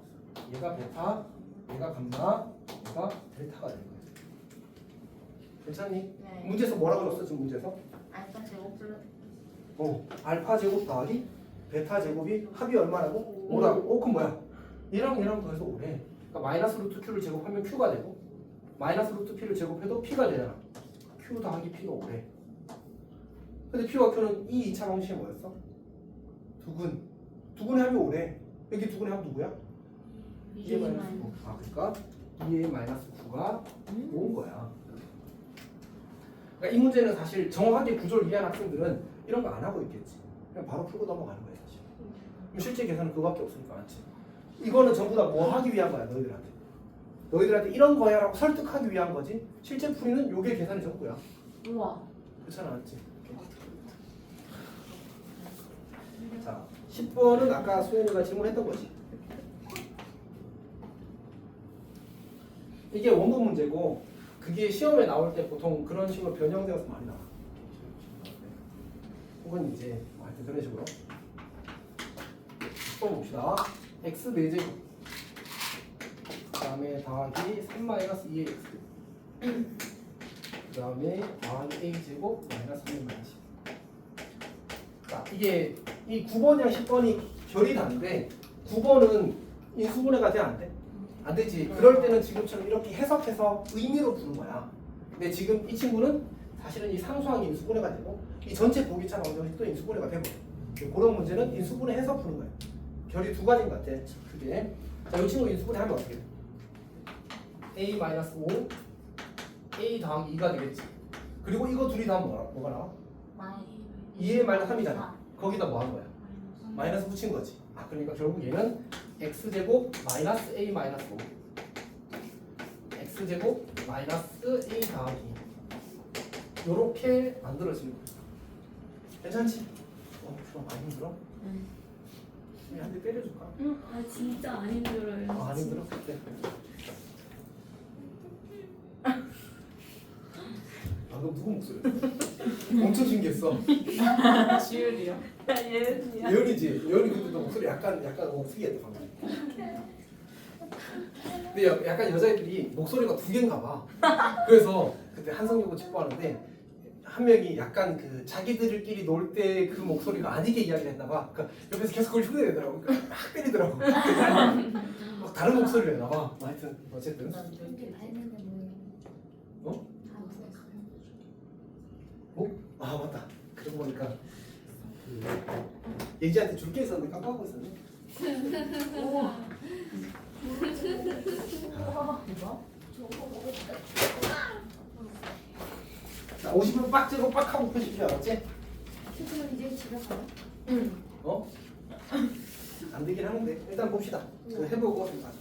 얘가 베타, 얘가 감마, 얘가 델타가 되는 거야. 괜찮니? 네. 문제에서 뭐라고 줬어, 지금 문제에서? 알파 제곱 플러스. 알파 제곱 더하기 베타 제곱이 합이 얼마라고? 5라고? 그럼 뭐야? 얘랑 더해서 5래. 그러니까 마이너스 루트 Q를 제곱하면 Q가 되고 마이너스 루트 P를 제곱해도 P가 되잖아. Q 더하기 P가 5래. 근데 P와 Q는 이 2차 방식이 뭐였어? 두근의 합이 5래. 여기 두근의 합 누구야? 2의 마이너스 9. 아, 그러니까 2의 마이너스 9가 5인 거야. 그러니까 이 문제는 사실 정확하게 구조를 이해한 학생들은 이런 거 안 하고 있겠지. 그냥 바로 풀고 넘어가는 거야, 사실. 그럼 실제 계산은 그거밖에 없으니까, 맞지? 이거는 전부 다 뭐 하기 위한 거야, 너희들한테. 너희들한테 이런 거야라고 설득하기 위한 거지. 실제 풀이는 요게 계산이 전부야. 우와. 그렇잖아, 맞지? 자, 10번은 아까 수현이가 질문했던 거지. 이게 원본 문제고 그게 시험에 나올 때 보통 그런 식으로 변형되어서 많이 나와. 혹은 이제 하여튼 그런 식으로. 10번 봅시다. x 4제곱 그 다음에 더하기 3-2의 x 그 다음에 더하기 a제곱 마이너스 2 마이너스 10. 자, 이게 이 9번이랑 10번이 결이 다른데 9번은 인수분해가 돼, 안 돼? 안 되지. 그럴 때는 지금처럼 이렇게 해석해서 의미로 부는 거야. 근데 지금 이 친구는 사실은 이 상수항이 인수분해가 되고 이 전체 보기차 방정식도 인수분해가 되고 그런 문제는 인수분해해서 푸는 거야. 결이 두 가지인 것 같아. 그게. 자, 이 친구 인수분해 하면 어떻게 돼? a-5 a 더하기 2가 되겠지. 그리고 이거 둘이 다 뭐가 나와? 2의 마이너스 3이잖아. 거기다 뭐 한 거야? 마이너스 붙인 거지. 아, 그러니까 결국 얘는 x제곱 마이너스 a 마이너스 5 x제곱 마이너스 a 더하기 요렇게 만들어지는 거야. 괜찮지? 좀 많이 힘들어? 한 대 때려줄까? 아 진짜 안 힘들어요. 안 힘들어? 그때. 방금 누구 목소리? 엄청 신기했어. 지율이요. 예은이요. 예은이지. 예은이 근데 너 목소리 약간 특이했다 방금. 근데 약간 여자애들이 목소리가 두 개인가 봐. 그래서 그때 한성여고 직보하는데 한 명이 약간 그 자기들끼리 놀 때 그 목소리가 아니게 이야기를 했나 봐. 그러니까 옆에서 계속 그걸 흉내내더라고. 그러니까 막 때리더라고. 막 다른 목소리를 내나 봐. 하여튼 어쨌든. 이렇게 했는데 뭐. 아, 맞다. 그러고 보니까 예지한테 줄 게 있었는데 깜빡하고 있었네. 자, 50분 빡 찍고 빡 하고 푸십시오. 알았지? 그럼 이제 집에 가요? 어? 안 되긴 하는데 일단 봅시다. 그거 해보고 생각.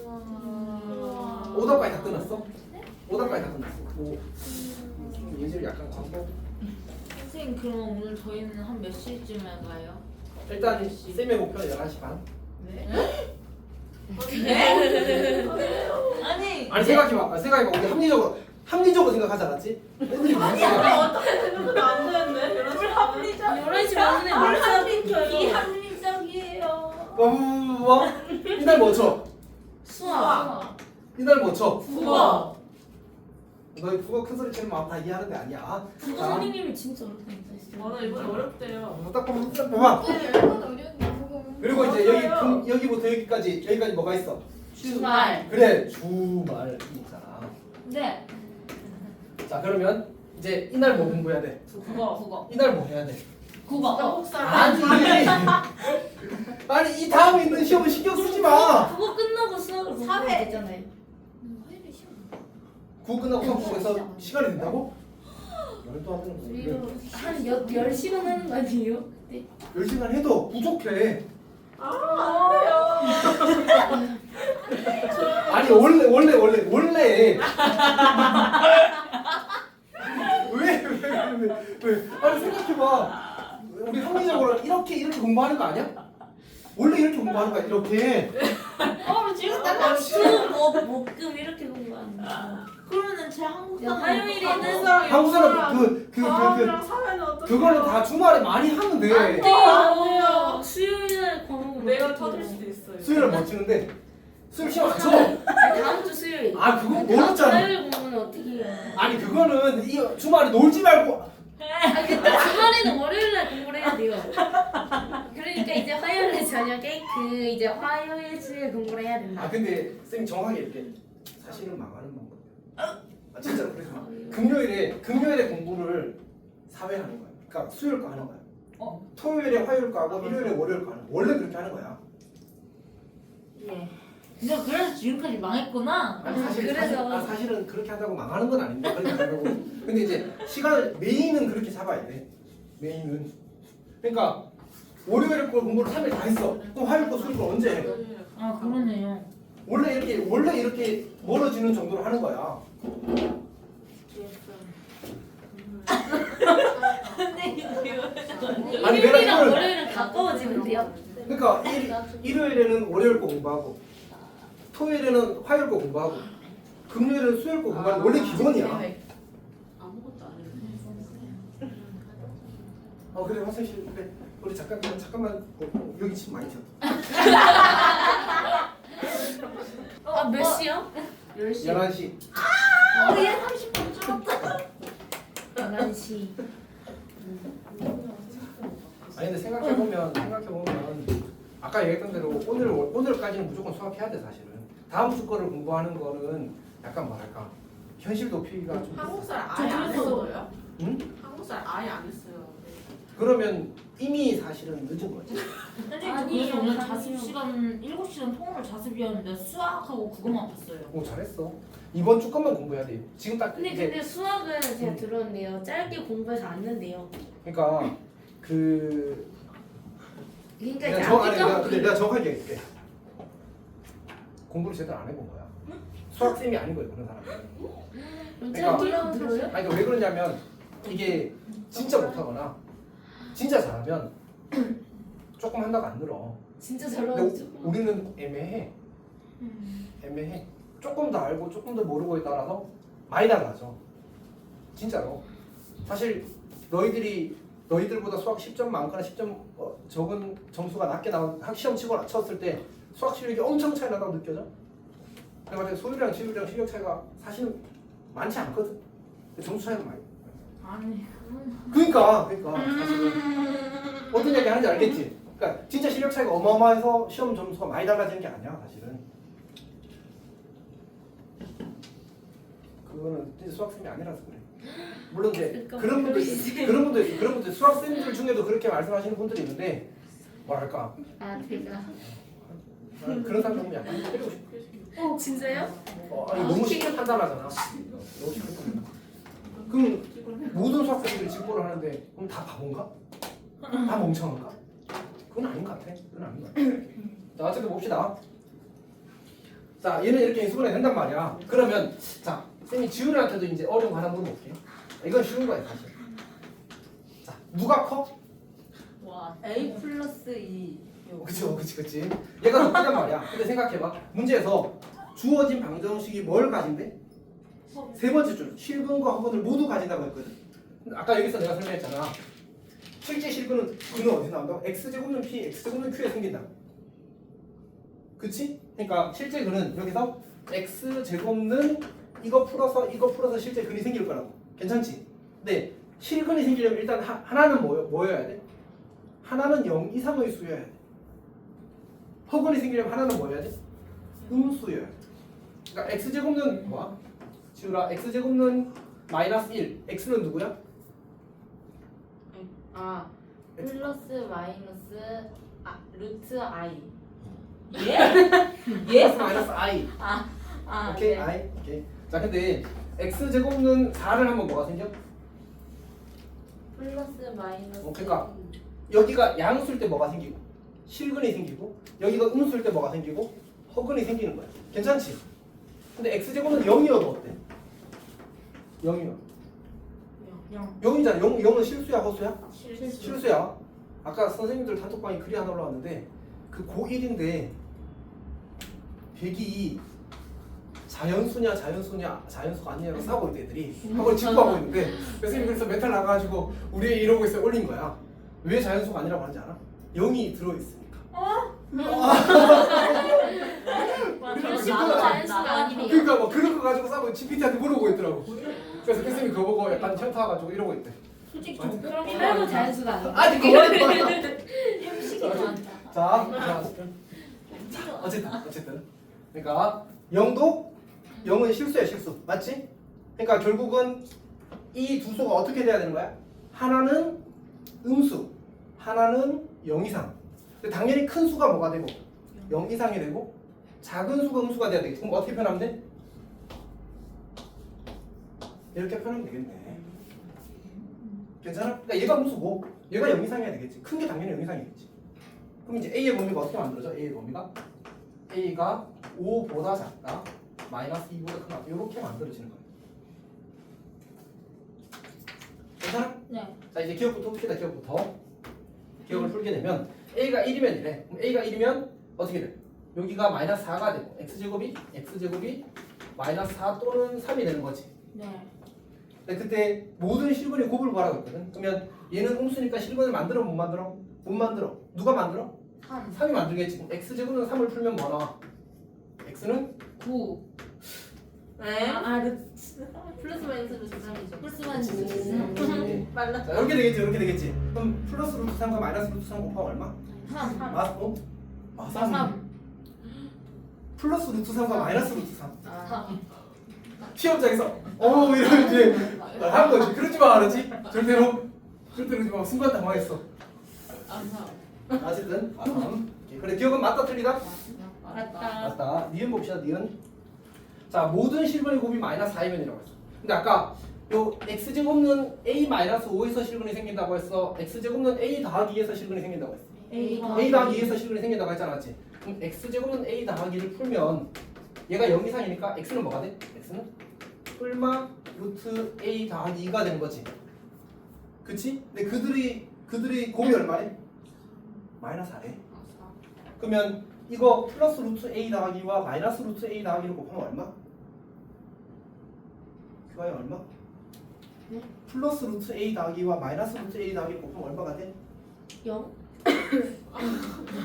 우와. 오답까지 다 끝났어? 오답까지 다 끝났어. 오. 예절 약간 광고. 선생님 그럼 오늘 저희는 한 몇 시쯤에 가요? 일단 쌤의 목표는 11시 반. 네? 네? 아니 아니 생각해봐. 생각해봐. 우리 합리적으로 생각하지 않았지? 애들이 무슨 생각? 어떻게 생각해도 안 되는데? 합리적 11시 반에 합리적이에요. 비합리적이에요. 뭐? 이날 뭐 쳐? 수학. 이날 뭐 쳐? 국어 너희 국어 큰 소리 치는 마음 다 이해하는 데 아니야. 국어 자, 선생님이 진짜 어렵다니까 진짜. 맞아 이번에 어렵대요 딱 보면 봐봐. 그리고 이제 맞아요. 여기부터 여기까지 뭐가 있어? 주말. 그래 주말이 있잖아. 네. 자 그러면 이제 이날 뭐 공부해야 돼? 국어 이날 뭐 해야 돼? 국어. 한국사 아니 아니 이 다음에 있는 시험은 신경 쓰지 마. 국어 끝나고 수학을 사회. 되잖아요. 국어 끝나고 수업에서 시간이 된다고? 말도 안 되는 거. 한 10시간 하는 거 아니에요? 그때? 10시간 해도 부족해. 아니 원래 왜? 아니 생각해봐. 우리 합리적으로 이렇게 공부하는 거 아니야? 원래 이렇게 공부하는 거야 이렇게. 지금 딱 수학, 목금 이렇게 공부하는 거. 그러면은 제 한국사 화요일에는 한국사는 사회랑 사회는 어떻게 그거는 다 주말에 많이 하면 돼. 안 돼요. 수요일날 과목을 내가 어떻게 터질 해요? 수도 있어요 수요일에 못 치는데 수요일 시험 안 쳐. 아니, 다음 주 수요일. 아 그거 다음 주 모르잖아. 화요일 공부는 어떻게 해요? 아니 그거는 이 주말에 놀지 말고. 아 그때 주말에는 월요일날 공부를 해야 돼요. 그러니까 이제 화요일 저녁에 이제 화요일 수요일 공부를 해야 된다. 아 근데 쌤 정확하게 이렇게 사실은 망하는 방법이야. 아 진짜로 그래서 금요일에 공부를 사회하는 거야. 그러니까 수요일 거 하는 거야. 토요일에 화요일 거 하고 일요일에 월요일 거 하는 거야. 원래 그렇게 하는 거야. 예. 근데 그래서 지금까지 망했구나. 아니 그래서. 사실은 그렇게 한다고 망하는 건 아닌데 그렇게 하려고. 근데 이제 시간을 메인은 그렇게 잡아야 돼. 메인은. 그러니까 월요일에 거 공부를 3일 다 했어. 그럼 화요일 거 수요일 거 언제 해? 아 그러네요. 원래 이렇게 멀어지는 정도로 하는 거야. 아니, 내가 일요일이랑 이걸- 월요일은 가까워지면 돼요. 그러니까 일요일에는 월요일 거 공부하고 토요일에는 화요일 거 공부하고 금요일에는 수요일 거 공부하는 원래 기본이야. 아무것도 안 그래 화장실 그래 우리 잠깐만 여기 침 많이 튀었다. 몇 시요? 10시 11시. 얘 30분 줄었다. 11시. 아니 근데 생각해보면 아까 얘기했던 대로 오늘까지는 무조건 수학해야 돼 사실은. 다음 주 거를 공부하는 거는 약간 뭐랄까 현실 도피가 좀 한국사를 아예 안 했어요? 응? 한국사를 아예 안 했어요. 그러면 이미 사실은 늦은 거지. 선생님 아니에요, 그래서 오늘 아니에요. 자습 시간 7시간 통으로 자습이었는데 수학하고 국어만 봤어요. 오 잘했어. 이번 주 것만 공부해야 돼. 지금 딱 근데 수학은 제가 들었는데요. 짧게 공부해서 안 는데요. 그러니까 그러니까 내가 이제 근데 내가 정확하게 얘기할게. 공부를 제대로 안 해본 거야. 수학쌤이 아닌 거예요 그런 사람은. 그러니까- 짧게 들어요? 아니 그러니까 왜 그러냐면 이게 진짜 못하거나 진짜 잘하면 조금 한다고 안 늘어. 진짜 잘 근데 나오죠. 우리는 애매해. 조금 더 알고 조금 더 모르고에 따라서 많이 달라져. 진짜로. 사실 너희들보다 수학 10점 많거나 10점 적은 점수가 낮게 나온 시험 치고 쳤을 때 수학 실력이 엄청 차이 나다고 느껴져? 내가 봤을 때 소율이랑 지율이랑 실력 차이가 사실은 많지 않거든. 근데 점수 차이는 많이. 아니 그러니까 사실은 어떤 얘기 하는지 알겠지? 그러니까 진짜 실력 차이가 어마어마해서 시험 점수가 많이 달라지는 게 아니야 사실은. 그거는 진짜 수학생이 아니라서 그래. 물론 이제 그런 분들 수학생들 중에도 그렇게 말씀하시는 분들이 있는데 뭐랄까 제가 그런 사람 조금 약간 때리고 싶어. 진짜요? 아니 너무 쉽게 판단하잖아. 너무 쉽게 판단. 그럼 모든 수학생들이 직보를 하는데 그럼 다 바본가? 다 멍청한가? 그건 아닌 것 같아. 그건 아닌 것 같아. 자, 어쨌든 봅시다. 자, 얘는 이렇게 인수분해 된단 말이야. 그러면 자, 쌤이 지훈이한테도 이제 어려운 거 하나 물어볼게요. 이건 쉬운 거야 사실. 자, 누가 커? 와 A 플러스 2 그치. 얘가 더 크단 말이야. 근데 생각해봐. 문제에서 주어진 방정식이 뭘 가진대? 세 번째 줄, 실근과 허근을 모두 가진다고 했거든. 근데 아까 여기서 내가 설명했잖아. 실제 실근은 그는 어디서 나온다고? x제곱은 p, x제곱은 q에 생긴다. 그치? 그러니까 실제 근은 여기서 x제곱는 이거 풀어서 실제 근이 생길 거라고. 괜찮지? 근데 실근이 생기려면 일단 하나는 뭐여야 돼? 하나는 0 이상의 수여야 돼. 허근이 생기려면 하나는 뭐여야 돼? 음수여야 돼. 그러니까 x제곱은 뭐야? 지우라, x제곱은 마이너스 1. x는 누구야? 아 플러스 마이너스 루트 I 플러스 마이너스 i. 오케이, 네. i. 오케이. 자, 근데 x제곱은 4를 하면 뭐가 생겨? 플러스 마이너스 그러니까 여기가 양수일 때 뭐가 생기고 실근이 생기고 여기가 음수일 때 뭐가 생기고 허근이 생기는 거야. 괜찮지? 근데 x제곱은 0이어도 어때? 0이요. 0이잖아. 0은 실수야 허수야? 실수야. 아까 선생님들 단톡방에 글이 하나 올라왔는데 그 고1인데 102 자연수가 아니냐고 싸우고 있대 애들이. 학원 직구하고 있는데 선생님이 그래서 멘탈 나가가지고 우리 애 이러고 있어 올린 거야. 왜 자연수가 아니라고 하는지 알아? 0이 들어있으니까. 자연수가 아니래요. 그러니까 뭐 그런 거 가지고 싸우고 GPT한테 물어보고 있더라고. 그래서 선생님이 그거 보고 약간 현타 와가지고 이러고 있대. 솔직히 맞아. 좀 그럼 이말고 자연수가 아니에요. 아니 그거 형식이 많다 자, 어쨌든 그러니까 0은 실수야 실수 맞지? 그러니까 결국은 이 두 수가 어떻게 돼야 되는 거야? 하나는 음수, 하나는 0 이상. 근데 당연히 큰 수가 뭐가 되고 0 이상이 되고 작은 수가 음수가 돼야 되겠지. 그럼 어떻게 표현하면 돼? 이렇게 표현하면 되겠네. 괜찮아? 그러니까 얘가 음수고 얘가 0 이상이어야 되겠지. 큰 게 당연히 0 이상이겠지. 그럼 이제 A의 범위가 어떻게 만들어져? A의 범위가 A가 5보다 작다, 마이너스 2보다 크다 이렇게 만들어지는 거예요. 괜찮아? 네 자 이제 기억부터 풉시다. 기억을 풀게 되면 A가 1이면 이래. 그럼 A가 1이면 어떻게 돼? 여기가 마이너스 4가 되고 x제곱이 마이너스 4 또는 3이 되는 거지. 네. 근데 그때 모든 실근이 곱을 구하라고 했거든. 그러면 얘는 음수니까 실근을 만들어 못 만들어? 못 만들어. 누가 만들어? 3이 만들겠지. 그럼 x제곱은 3을 풀면 뭐 나와? x는 9 네? 플러스 마이너스 루트 3이죠 플러스 마이너스 말라 자, 이렇게 되겠지. 그럼 플러스 루트 3과 마이너스 루트 3 곱하면 얼마? 3 맞고? 3. 플러스 루트 3과 마이너스 루트 3. 시험장에서 이러면 이제 하는 거지. 그러지 마, 알았지? 절대로 그러지 마. 순간 당황했어. 어쨌든 3. 그래, 기억은 맞다 틀리다? 맞다. 니은 봅시다. 니은. 자, 모든 실근의 곱이 마이너스 4이면이라고 했어. 근데 아까 요 x제곱은 a 마이너스 5에서 실근이 생긴다고 했어. x제곱은 a 더하기 2에서 실근이 생긴다고 했어. a 더하기 2에서 실근이 생긴다고 했잖아, 맞지? 그럼 x제곱은 a 더하기를 풀면 얘가 0 이상이니까 x는 뭐가 돼? x는 뿔마 루트 a 더하기 2가 되는 거지. 그치? 근데 그들이 곱이 얼마래? 마이너스 4래. 그러면 이거 플러스 루트 a 더하기와 마이너스 루트 a 더하기를 곱하면 얼마? 그거야 얼마? 네? 플러스 루트 a 더하기와 마이너스 루트 a 더하기를 곱하면 얼마가 돼? 0?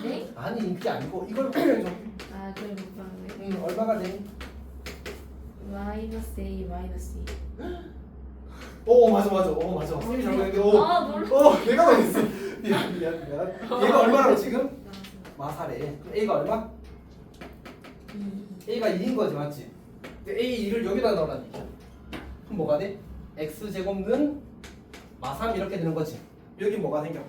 네? 아니 그게 아니고 이걸 곱해줘. 아 그럼 곱하면 얼마가 돼? 마이너스 A 마이너스 2. 오 맞아. 선생님이 잘못 했는데 내가 말했어. 미안. 얘가 얼마라고 지금? 마사래. 그럼 a가 얼마? a가 2인 거지 맞지? 근데 a 2를 여기다 넣으라는 얘기야. 그럼 뭐가 돼? x제곱는 마3 이렇게 되는 거지. 여기 뭐가 생겨?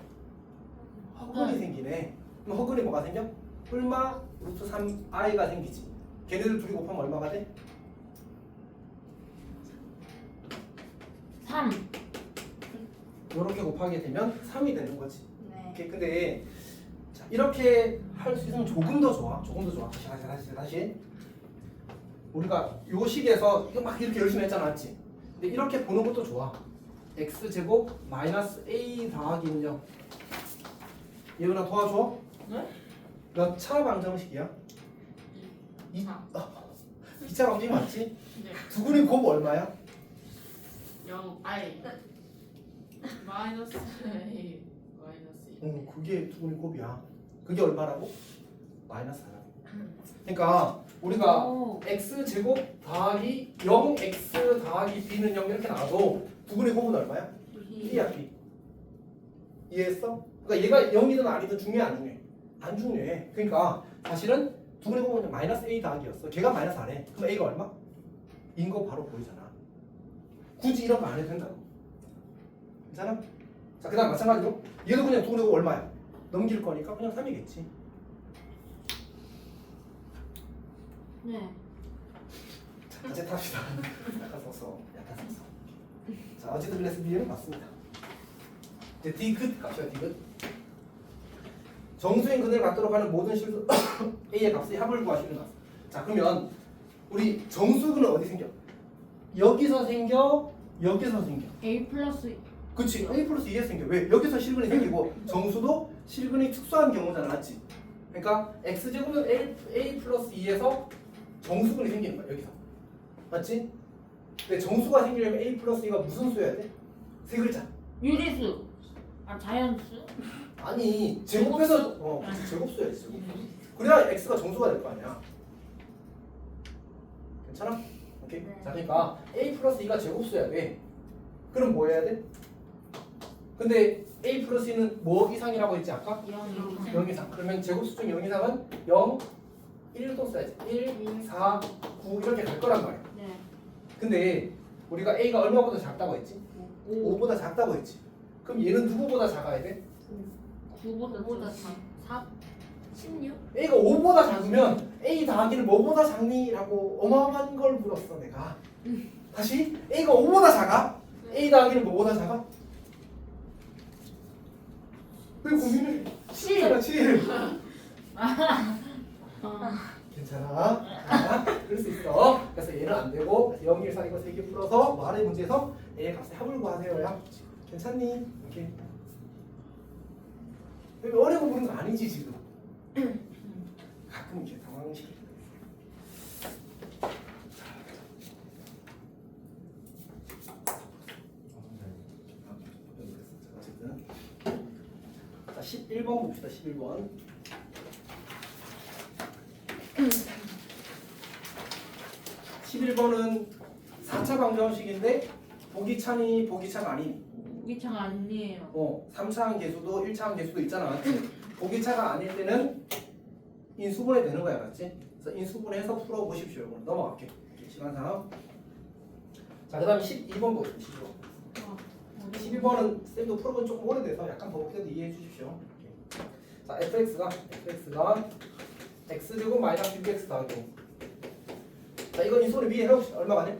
허근이 생기네. 그럼 허근이 뭐가 생겨? 뿔마 루트 3i가 생기지. 걔네들 둘이 곱하면 얼마가 돼? 3. 이렇게 곱하게 되면 3이 되는 거지. 네. 오케이, 근데 자, 이렇게 할 수 있으면 조금 더 좋아. 조금 더 좋아. 다시. 우리가 요 식에서 이거 막 이렇게 열심히 했잖아, 맞지? 근데 이렇게 보는 것도 좋아. x제곱 마이너스 a 더하기 0. 얘들아 도와줘. 네? 몇 차 방정식이야? 2차. 2차 방정식 맞지? 네. 두근이 곱 얼마야? 0 I 마이너스 A 마이너스 2. 응, 그게 두근이 곱이야. 그게 얼마라고? 마이너스 4라고. 그러니까 우리가 오. x제곱 더하기 0x 더하기 b는 0 이렇게 나와도 두근의 곱은 얼마야? 1이야, b. 이해했어? 그러니까 얘가 0이든 아니든 중요해, 안 중요해? 안 중요해. 그러니까 사실은 두근의 곱은 마이너스 a 더하기였어. 걔가 마이너스 4래. 그럼 a가 얼마? 인 거 바로 보이잖아. 굳이 이런 거 안 해도 된다고. 괜찮아? 자, 그 다음 마찬가지로 얘도 그냥 두근의 곱 얼마야? 넘길 거니까 그냥 3이겠지. 네. 자, 이제 탑시다. 약간 썼어. 자, 어쨌든 클래스 B는 맞습니다. 이제 D끝 값이야, D끝. 정수인 근을 갖도록 하는 모든 실수 A의 값의 합을 구하시는 값. 자, 그러면 우리 정수근은 어디 생겨? 여기서 생겨, 여기서 생겨. A 플러스 그치? A 플러스 2에서 생겨. 왜? 여기서 실근이 생기고 정수도 실근이 특수한 경우잖아, 맞지? 그러니까 X제곱은 A 플러스 2에서 정수근이 생기는 거야, 여기서. 맞지? 근데 정수가 생기려면 A 플러스 2가 무슨 수여야 돼? 세 글자. 유리수. 아 자연수? 아니, 제곱해서 그치, 제곱수야지, 제곱. 그래야 X가 정수가 될 거 아니야. 괜찮아? 오케이? 네. 자, 그러니까 A 플러스 2가 제곱수야 돼. 그럼 뭐 해야 돼? 근데 A 플러스 2는 뭐 이상이라고 했지 아까? 0 이상. 그러면 제곱수 중 0 이상은 0, 1도 써야지. 1, 4, 9 이렇게 갈 거란 말이야. 네. 근데 우리가 A가 얼마보다 작다고 했지? 5보다 작다고 했지. 그럼 얘는 누구보다 작아야 돼? 9보다 4. 16? A가 5보다 작으면 A 더하기는 뭐보다 작니? 라고 어마어마한 걸 물었어 내가. 다시 A가 5보다 작아? A 더하기는 뭐보다 작아? 왜 고민을? 7이잖아 7. 괜찮아. 그럴 수 있어. 그래서 얘는 안 되고 0, 1, 4 이거 3개 풀어서 말의 문제에서 A의 값의 합을 구하세요. 야. 괜찮니? 이렇게. 여기 어려워 보는 거 아니지 지금. 가끔 이렇게 당황시키게 돼. 어쨌든 자 11번 봅시다. 11번. 11번은 4차 방정식인데 보기 차니 보기 차가 아니니. 무기차가 아니에요. 3차항 계수도 1차항 계수도 있잖아, 맞지? 보기 차가 아닐 때는 인수분해 되는 거야, 맞지? 그래서 인수분해해서 풀어보십시오. 이거 넘어갈게. 시간상. 자, 그 다음 12번 보십시오. 12번은 쌤도 풀어본 조금 오래돼서 약간 버벅해도 이해해 주십시오. 자, fx가 x제곱 마이너스 6x 더하기 5. 자, 이건 인수분해 미리 해봅시다. 얼마가 돼?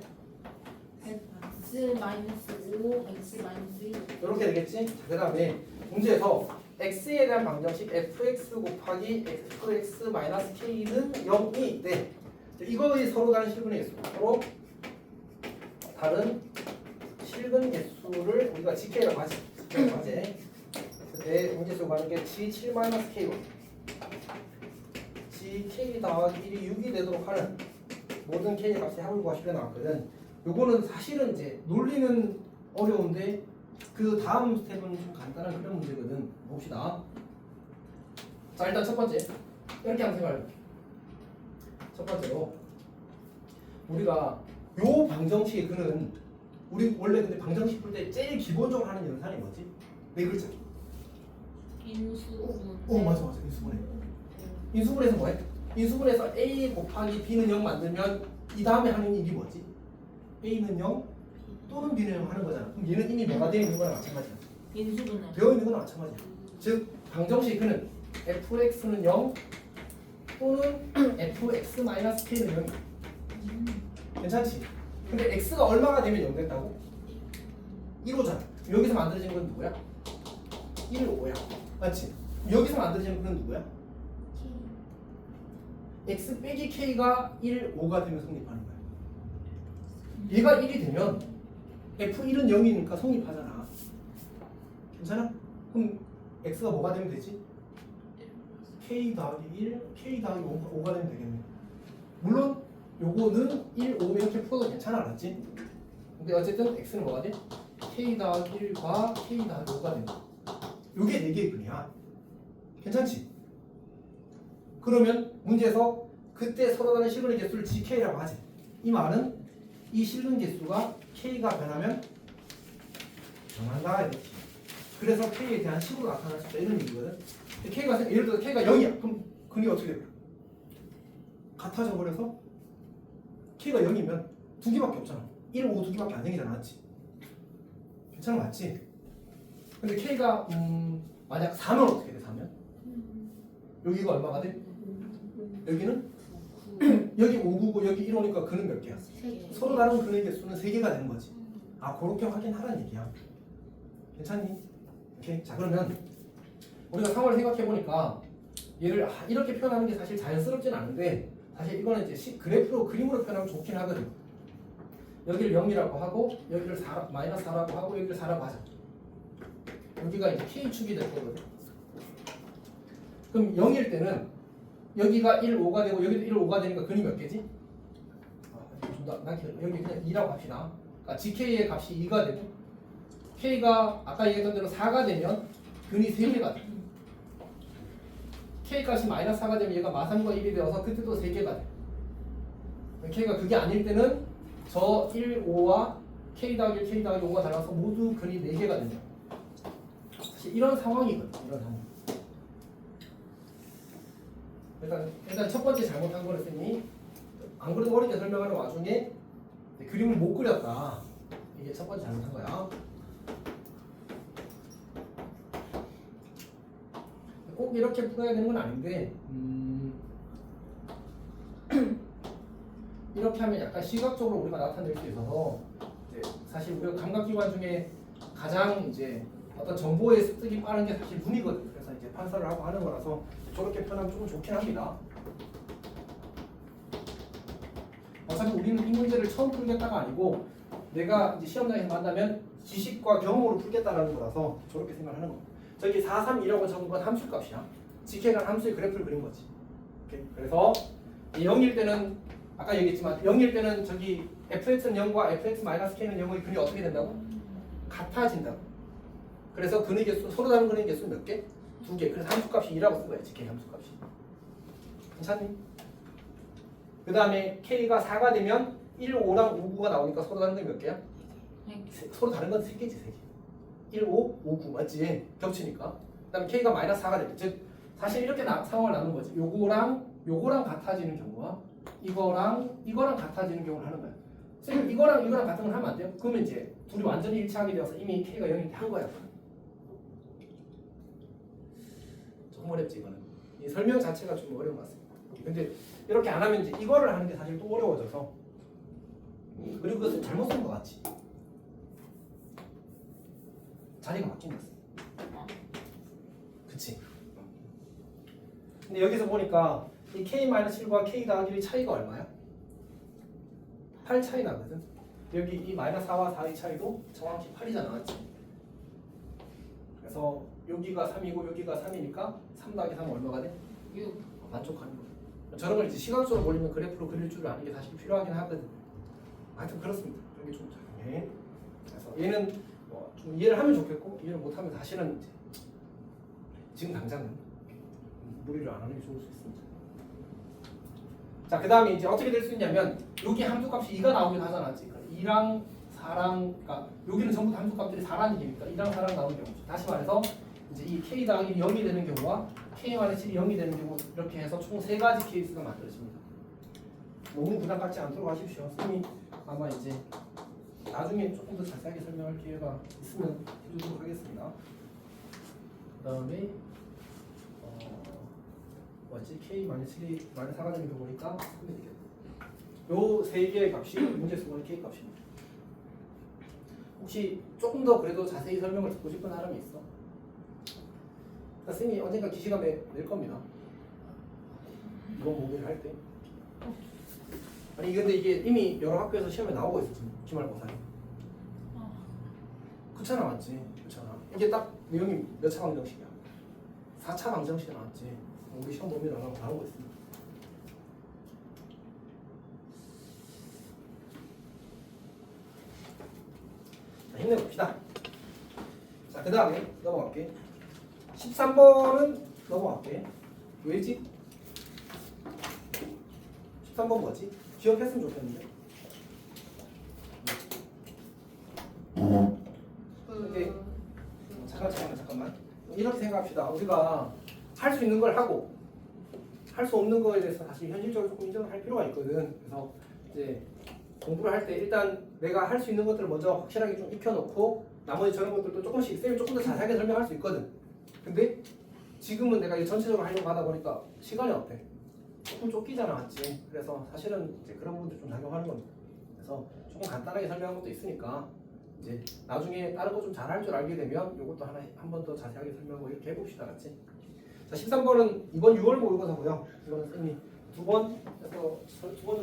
X 마이너스 5, X 마이너스 1. 이렇게 되겠지? 자, 그 다음에 문제에서 x에 대한 방정식 fx 곱하기 fx 마이너스 k는 0이 돼. 이거의 서로 다른 실근의 개수. 서로 다른 실근 개수를 우리가 GK라고 하지. GK라고 하지. 그때 문제에서 구하는 게 G7 마이너스 K1. GK 더하기 1이 6이 되도록 하는 모든 K의 값의 합을 구하시려 나왔거든. 요거는 사실은 이제 논리는 어려운데 그 다음 스텝은 좀 간단한 그런 문제거든. 봅시다. 자, 일단 첫 번째 이렇게 한번 생각해볼게. 첫 번째로 우리가 요 방정식의 근은 우리 원래 근데 방정식 풀 때 제일 기본적으로 하는 연산이 뭐지? 네 글자. 인수분. 맞아 인수분해. 인수분해서 뭐해? 인수분해서 A 곱하기 B는 0 만들면 이 다음에 하는 일이 뭐지? A는 0 또는 B는 0 하는 거잖아. 그럼 얘는 이미 뭐가 되어 있는 거랑 마찬가지야. 인수분해. 되어 있는 거랑 마찬가지야. 즉 방정식 그는 fx는 0 또는 fx-k는 0. 괜찮지? 근데 x가 얼마가 되면 0 된다고? 1호잖아. 여기서 만들어지는 건 누구야? 1, 5야. 맞지? 여기서 만들어지는 건 누구야? x 빼기 k가 1, 5가 되면 성립하는 거야. 얘가 1이 되면 f1은 0이니까 성립하잖아. 괜찮아? 그럼 x가 뭐가 되면 되지? k 더하기 1, k 더하기 5가 되면 되겠네. 물론 요거는 1, 5 이렇게 풀어도 괜찮아, 알았지? 근데 어쨌든 x는 뭐가 돼? k 더하기 1과 k 더하기 5가 된다. 요게 4개의 근이야. 괜찮지? 그러면 문제에서 그때 서로 다른 실근의 개수를 gk라고 하지. 이 말은 이 실근 개수가 k가 변하면 변한다 이렇게. 그래서 k에 대한 식으로 나타날 수 있다 이런 얘기거든. k가 예를 들어 k가 0이야. 그럼 근이 어떻게 돼? 같아져 버려서 k가 0이면 두 개밖에 없잖아. 1, 5 두 개밖에 안 생기잖아, 맞지? 괜찮아, 맞지? 근데 k가 만약 4면 어떻게 돼? 4면? 여기가 얼마가 돼? 여기는? 여기 5, 9고 여기 1, 5니까 근은 몇 개야? 서로 다른 근의 개수는 3개가 되는 거지. 아, 그렇게 확인하라는 얘기야. 괜찮니? 오케이. 자, 그러면 우리가 상황을 생각해 보니까 얘를 이렇게 표현하는 게 사실 자연스럽진 않은데 사실 이거는 이제 그래프로 그림으로 표현하면 좋긴 하거든. 여기를 0이라고 하고 여기를 4, 마이너스 4라고 하고 여기를 4라고 하자. 여기가 이제 K축이 될 거거든. 그럼 0일 때는 여기가 1, 5가 되고 여기도 1, 5가 되니까 근이 몇 개지? 여기 그냥 2라고 합시다. 그러니까 GK의 값이 2가 되고 K가 아까 얘기했던 대로 4가 되면 근이 3개가 돼. K 값이 마이너스 4가 되면 얘가 마삼과 1이 되어서 그때도 3개가 돼. K가 그게 아닐 때는 저 1, 5와 K 더하기 1, K 더하기 5가 달라서 모두 근이 4개가 된다. 사실 이런 상황이거든. 이런 상황. 일단 첫 번째 잘못한 거를 쓰니 안 그래도 어렵게 설명하는 와중에 그림을 못 그렸다. 이게 첫 번째 잘못한 거야. 꼭 이렇게 풀어야 되는 건 아닌데 이렇게 하면 약간 시각적으로 우리가 나타낼 수 있어서 이제 사실 우리가 감각기관 중에 가장 이제 어떤 정보의 습득이 빠른 게 사실 눈이거든. 그래서 이제 판사를 하고 하는 거라서 저렇게 표현하면 조금 좋긴 합니다. 어차피 우리는 이 문제를 처음 풀겠다가 아니고 내가 이제 시험장에서 만나면 지식과 경험으로 풀겠다라는 거라서 저렇게 생각하는 겁니다. 저기 4, 3, 2라고 적은 건 함수값이야. GK라는 함수의 그래프를 그린 거지. 오케이? 그래서 0일 때는 아까 얘기했지만 0일 때는 저기 fx는 0과 fx-k는 0의 근이 어떻게 된다고? 같아진다고. 그래서 근의 개수, 서로 다른 근의 개수 몇 개? 2개. 그래서 함수값이 2라고 쓴 거야. GK 함수값이. 괜찮니? 그 다음에 K가 4가 되면 1, 5랑 5, 9가 나오니까 서로 다른 건 몇 개야? 서로 다른 건 3개지, 3개. 1, 5, 5, 9 맞지? 겹치니까. 그 다음에 K가 마이너스 4가 되면 즉 사실 이렇게 상황을 나누는 거지. 요거랑 같아지는 경우와 이거랑 같아지는 경우를 하는 거야. 선생님 이거랑 같은 걸 하면 안 돼요? 그러면 이제 둘이 완전히 일치하게 되어서 이미 K가 0일 때 한 거야. 조금 어렵지 이거는. 이 설명 자체가 좀 어려운 것 같습니다. 근데 이렇게 안 하면 이제 이거를 하는 게 사실 또 어려워져서 그리고 그것은 잘못 쓴 것 같지. 자리가 바뀐 것 같습니다. 그치? 근데 여기서 보니까 이 K-7과 K 더하기 1 차이가 얼마야? 8 차이 나거든. 여기 이 마이너스 4와 4의 차이도 정확히 8이잖아, 맞지? 그래서 여기가 3이고 여기가 3이니까 3 더하기 3은 얼마가 돼? 6. 만족하는 거야. 저런 걸 이제 시각적으로 보려면 그래프로 그릴 줄 아는 게 사실 필요하긴 하거든. 하여튼 그렇습니다. 그런 게 좀 작네. 그래서 얘는 좀 이해를 하면 좋겠고 이해를 못하면 사실은 이제 지금 당장은 무리를 안 하는 게 좋을 수 있습니다. 자, 그 다음에 이제 어떻게 될 수 있냐면 여기 함수값이 2가 나오긴 하잖아. 지금 2랑 4랑 그러니까 여기는 전부 다 함수값들이 4라는 얘기니까 2랑 4랑 나오는 경우. 다시 말해서 이제 이 K 더하기 0이 되는 경우와 K-7이 0이 되는 경우 이렇게 해서 총 3가지 케이스가 만들어집니다. 너무 부담 갖지 않도록 하십시오. 선생님이 아마 이제 나중에 조금 더 자세하게 설명할 기회가 있으면 해주도록 하겠습니다. 그 다음에 뭐지? K 마이너스 1이 마이너스 4가 되는 경우니까 요 세 개의 값이 문제 쓰고는 K 값입니다. 혹시 조금 더 그래도 자세히 설명을 듣고 싶은 사람이 있어? 선생님이 언젠가 기시감에 낼 겁니다. 이번 모의를 할 때. 아니 근데 이게 이미 여러 학교에서 시험에 나오고 있어 지금 기말고사에. 그렇잖아 맞지? 그렇잖아. 이게 딱 내용이 몇 차 방정식이야? 4차 방정식이 나왔지. 우리 시험 보면 나오고 있습니다. 자, 힘내봅시다. 자, 그 다음에 넘어갈게. 13번은 넘어갈게. 왜지? 13번 뭐지? 기억했으면 좋겠는데. 근데 잠깐만. 이렇게 생각합시다. 우리가 할 수 있는 걸 하고 할 수 없는 거에 대해서 사실 현실적으로 조금 인정을 할 필요가 있거든. 그래서 이제 공부를 할 때 일단 내가 할 수 있는 것들을 먼저 확실하게 좀 익혀놓고 나머지 저런 것들도 조금씩 쌤이 조금 더 자세하게 설명할 수 있거든. 근데 지금은 내가 이 전체적으로 하려고 하다 보니까 시간이 어때? 조금 쫓기잖아, 맞지? 그래서 사실은 이제 그런 부분들 좀 작용하는 겁니다. 그래서 조금 간단하게 설명한 것도 있으니까 이제 나중에 다른 거 좀 잘할 줄 알게 되면 이것도 한 번 더 자세하게 설명하고 이렇게 해봅시다, 맞지? 자, 13번은 이번 6월 모의고사고요. 이거는 쌤이 두 번 정도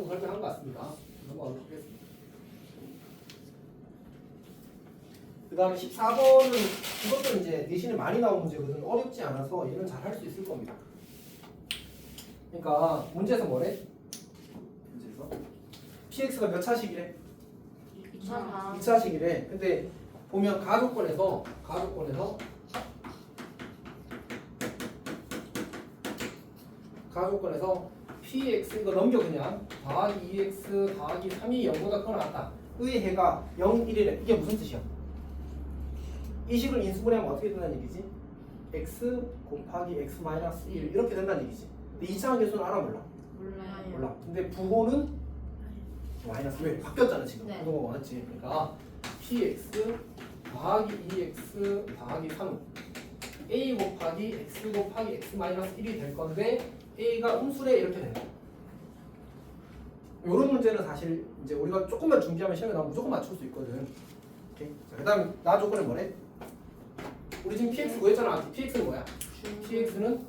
설명한 것 같습니다. 넘어가도록 하겠습니다. 그 다음에 14번은 이것도 이제 내신에 많이 나온 문제거든. 어렵지 않아서 얘는 잘 할 수 있을 겁니다. 그러니까 문제에서 뭐래? 문제에서 px가 몇 차식이래? 2차식이래. 근데 보면 가조건에서 px 이거 넘겨 그냥 더하기 2x 더하기 3이 0보다 크거나 같다. 의 해가 0, 1이래. 이게 무슨 뜻이야? 이 식을 인수분해하면 어떻게 된다는 얘기지? x 곱하기 x 마이너스 1 이렇게 된다는 얘기지. 근데 2차원 계수는 알아 몰라? 몰라. 근데 부호는 마이너스 왜? 바뀌었잖아 지금. 네. 부호가 많았지. 그러니까 px 더하기 2x 더하기 3은 a 곱하기 x 곱하기 x 마이너스 1이 될 건데 a가 음수래 이렇게 되는 거야. 이런 문제는 사실 이제 우리가 조금만 준비하면 시험에 나오면 무조건 맞출 수 있거든. 오케이. 자, 그다음 나 조건은 뭐래? 우리 지금 px 구했잖아. px는 뭐야? px는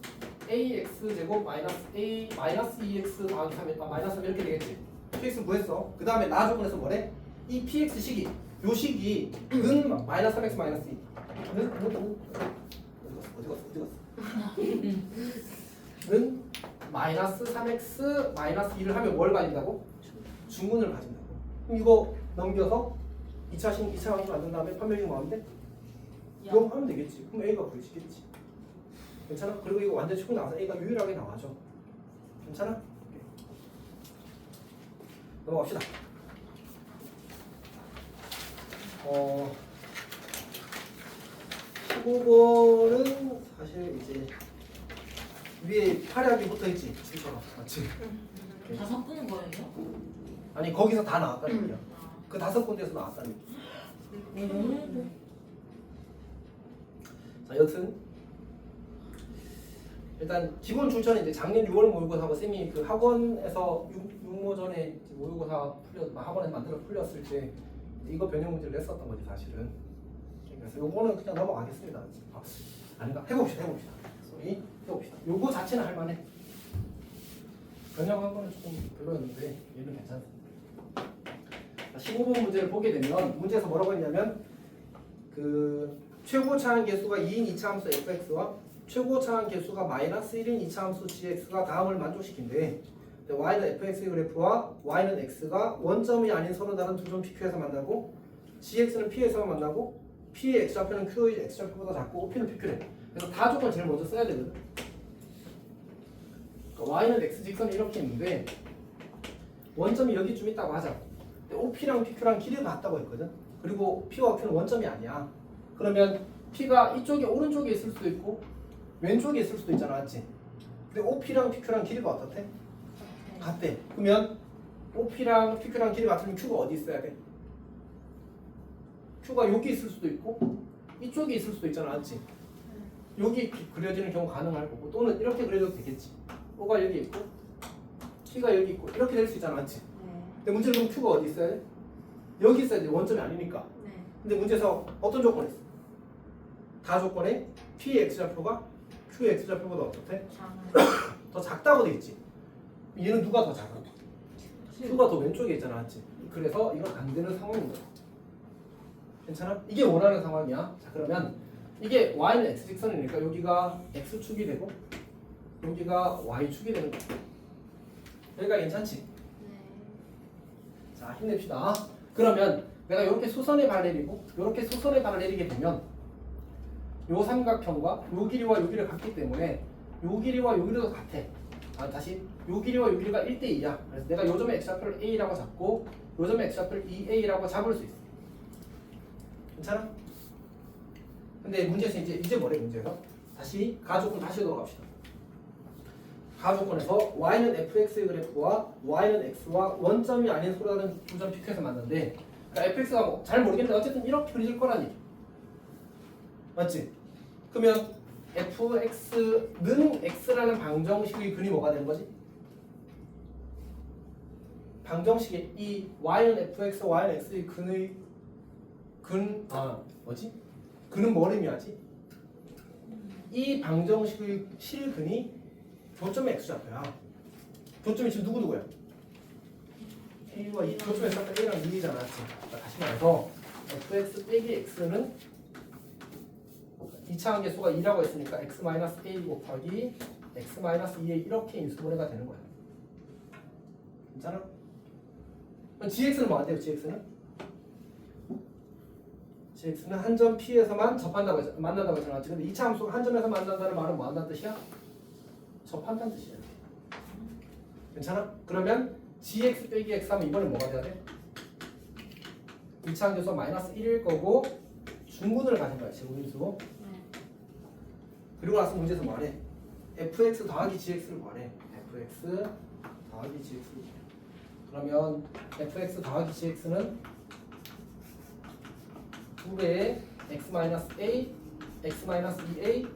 ax 제곱 마이너스 a 마이너스 2x 더하기 3 마이너스 3 이렇게 되겠지. px 구했어. 그 다음에 나 조건에서 뭐래? 이 px 식이 요 식이 는 마이너스 3x 마이너스 2 어디 갔어? 는 마이너스 3x 마이너스 2를 하면 뭘 가진다고? 중문을 가진다고. 그럼 이거 넘겨서 2차 방식 만든 다음에 판별식 뭐 하면 돼? 0 하면 되겠지. 그럼 A가 구해지겠지. 괜찮아? 그리고 이거 완전 치고 나와서 A가 유일하게 나와줘. 괜찮아? 오케이. 넘어갑시다. 15번은 사실 이제 위에 활약이 붙어있지. 지금처럼 맞지? 다 섞는 거예요? 아니 거기서 다 나왔다는 얘기야. 그 5군데에서 나왔다는 얘기. 자, 여튼 일단 기본 출처는 이제 작년 6월 모의고사하고 쌤이 그 학원에서 육모전에 모의고사 학원에서 만들어 풀렸을 때 이거 변형 문제를 냈었던 거지 사실은. 그래서 요거는 그냥 넘어가겠습니다. 아닌가? 해봅시다. 소리 해봅시다. 요거 자체는 할만해. 변형한 거는 조금 별로였는데 얘는 괜찮습니다. 15번 문제를 보게 되면 문제에서 뭐라고 했냐면 그 최고 차항 개수가 2인 2차 함수 fx와 최고 차항 개수가 마이너스 1인 2차 함수 gx가 다음을 만족시킨대. y는 fx의 그래프와 y는 x가 원점이 아닌 서로 다른 두 점 pq에서 만나고 gx는 p에서 만나고 p의 x좌표는 q의 x좌표보다 작고 p는 pq래. 그래서 다 조건 제일 먼저 써야 되거든. 그러니까 y는 x 직선이 이렇게 있는데 원점이 여기쯤 있다고 하자. 근데 OP랑 PQ랑 길이가 같다고 했거든. 그리고 P와 Q는 원점이 아니야. 그러면 P가 이쪽에 오른쪽에 있을 수도 있고 왼쪽에 있을 수도 있잖아, 맞지? 근데 OP랑 PQ랑 길이가 어떻대? 같대. 그러면 OP랑 PQ랑 길이가 같으면 Q가 어디 있어야 돼? Q가 여기 있을 수도 있고 이쪽에 있을 수도 있잖아, 맞지? 여기 그려지는 경우 가능할 거고 또는 이렇게 그려도 되겠지. O가 여기 있고 P가 여기 있고 이렇게 될 수 있잖아, 맞지? 네. 근데 문제는 그럼 Q가 어디 있어야 돼? 여기 있어야 돼, 원점이 아니니까. 네. 근데 문제에서 어떤 조건이 있어? 다 조건에 P의 X좌표가 Q의 X좌표보다 어떻대? 작아요. 더 작다고 돼 있지. 얘는 누가 더 작아? Q가 더 왼쪽에 있잖아, 맞지? 그래서 이건 안 되는 상황인 거야. 괜찮아? 이게 원하는 상황이야. 자, 그러면 이게 y는 x 직선이니까 여기가 x축이 되고 여기가 y축이 되는 거야. 여기가 괜찮지? 네. 자, 힘냅시다. 그러면 내가 이렇게 수선의 발내리고 이렇게 수선의 발을 내리게 되면 요 삼각형과 요 길이와 요 길이가 같기 때문에 요 길이와 요 길이도 같아. 다시 요 길이와 요 길이가 1대2야. 그래서 내가 요 점의 x좌표를 a라고 잡고 요 점의 x좌표를 2a라고 잡을 수 있어. 괜찮아? 근데 문제에서 이제 뭐래 문제에서? 다시 가조건 다시 돌아갑시다. 가조건에서 y는 fx의 그래프와 y는 x와 원점이 아닌 서로 다른 두 점 PQ에서 만났는데 그러니까 fx가 뭐 잘 모르겠는데 어쨌든 이렇게 그려질 거라니. 맞지? 그러면 fx는 x라는 방정식의 근이 뭐가 되는 거지? 방정식의 이 y는 fx, y는 x의 근의 뭐지? 근은 뭘 의미하지? 이 방정식의 실근이 교점의 x좌표야. 교점이 지금 누구야? a와 이 교점의 x좌표 a랑 2잖아. 다시 말해서 fx 빼기 x는 2차 함계수가 2라고 했으니까 x-a 곱하기 x-2의 이렇게 인수분해가 되는 거야. 괜찮아? 그럼 gx는 뭐 안 돼요? gx는 한 점 P에서만 만난다고 했잖아. 근데 2차 함수가 한 점에서 만난다는 말은 뭐 한다는 뜻이야? 접한다는 뜻이야. 괜찮아? 그러면 gx 빼기 x 하면 이번엔 뭐가 돼야 돼? 2차 함수가 마이너스 1일 거고 중근을 가진 거야. 제곱인수. 그리고 나서 문제에서 뭐하래? fx 더하기 gx를 뭐하래? fx 더하기 gx를 그러면 fx 더하기 gx는 2배의 x-a, x-2a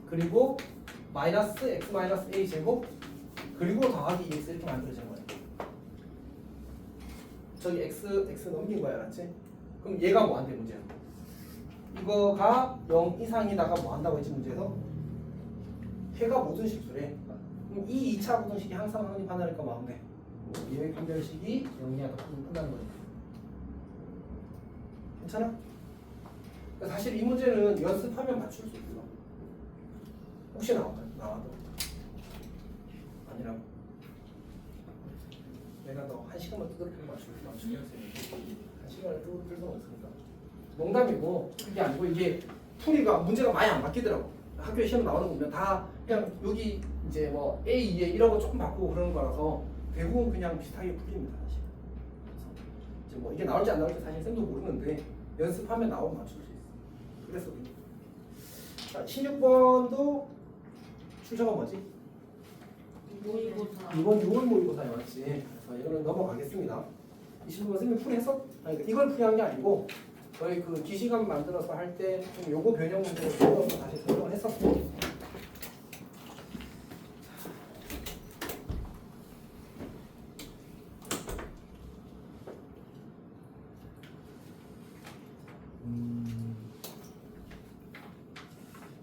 그리고 마이너스 x-a 제곱 그리고 더하기 2x 이렇게 만들어지는 거야. 저기 x 넘긴 거야, 알았지? 그럼 얘가 뭐 한대 문제야? 이거가 0 이상이다가 뭐 한다고 했지 문제에서? 해가 모든 실수래. 그럼 이 2차 모든식이 항상 확립하나니까 뭐 하면 돼? 예외 판별식이 0이야 더 끝나는 거니까. 괜찮아? 사실 이 문제는 연습하면 맞출 수 있어. 혹시 나와도 아니라고. 내가 너 1시간만 두드러기면 맞추겠어. 1시간을 뜯을 수는 없으니까. 농담이고 그게 아니고 이게 풀이가 문제가 많이 안 바뀌더라고. 학교에 시험 나오는 거 보면 다 그냥 여기 이제 뭐 A, 2에 이러고 조금 바꾸고 그러는 거라서 대부분 그냥 비슷하게 풀립니다. 사실. 이제 뭐 이게 나올지 안 나올지 사실 쌤도 모르는데 연습하면 나오면 맞출 수 있어. 그래서 자, 16번도 출처가 뭐지? 모의고사. 이번 6월 모의고사에 맞지. 그래서 이거는 넘어가겠습니다. 20번 쌤이 풀이했어? 아니 이걸 풀이한 게 아니고 저희 그 기시간 만들어서 할 때 좀 요거 변형 문제를 풀어서 다시 설명을 했었고.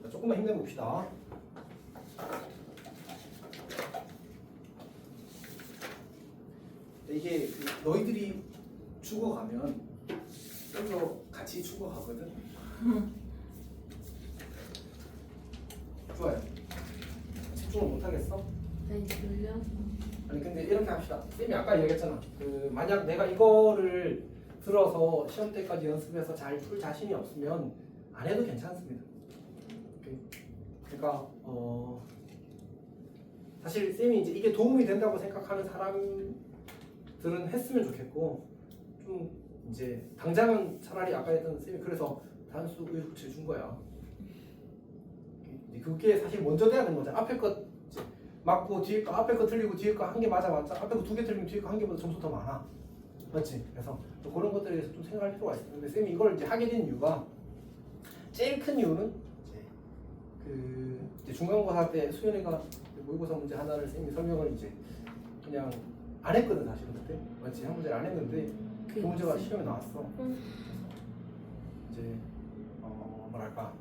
자, 조금만 힘내봅시다. 이게 그 너희들이 죽어가면 쌤도 같이 죽어가거든. 좋아요. 집중을 못하겠어? 네, 졸려서. 아니 근데 이렇게 합시다. 쌤이 아까 얘기했잖아. 그 만약 내가 이거를 들어서 시험 때까지 연습해서 잘 풀 자신이 없으면 안 해도 괜찮습니다. 그러니까 사실 쌤이 이제 이게 도움이 된다고 생각하는 사람들은 했으면 좋겠고 좀 이제 당장은 차라리 아까 했던 쌤이 그래서 단수 의혹체 준 거야. 그게 사실 먼저 돼야 되는 거잖아. 앞에 거 맞고 뒤에 거 앞에 거 틀리고 뒤에 거 한 개 맞아. 앞에 거 2개 틀리면 뒤에 거 한 개보다 점수 더 많아. 맞지? 그래서 그런 것들에 대해서 좀 생각할 필요가 있어요. 근데 쌤이 이걸 이제 하게 된 이유가 제일 큰 이유는 이제 그 이제 중간고사 때 수연이가 모의고사 문제 하나를 쌤이 설명을 이제 그냥 안 했거든 사실은 그때 맞지? 한 문제를 안 했는데 그 문제가 시험에 나왔어. 이제 뭐랄까.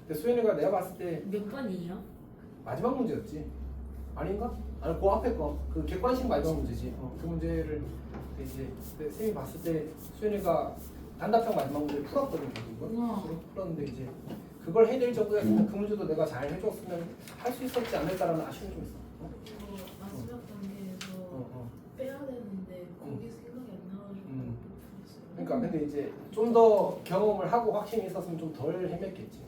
근데 수연이가 내가 봤을 때 몇 번이에요? 마지막 문제였지. 아닌가? 아니 그 앞에 거 그 객관식 마지막 문제지. 그 문제를 이제 쌤이 봤을 때 수연이가 단답형 마지막 문제를 풀었거든 결국은. 우와. 풀었는데 이제 그걸 해낼 정도였으면 그 문제도 내가 잘 해줬으면 할 수 있었지 않을까라는 아쉬움이 좀 있어. 저 마지막 단계에서 어. 빼야 되는데 거기 생각이 안 나가지고 음. 못했어요. 그러니까 근데 이제 좀 더 경험을 하고 확신이 있었으면 좀 덜 헤맸겠지.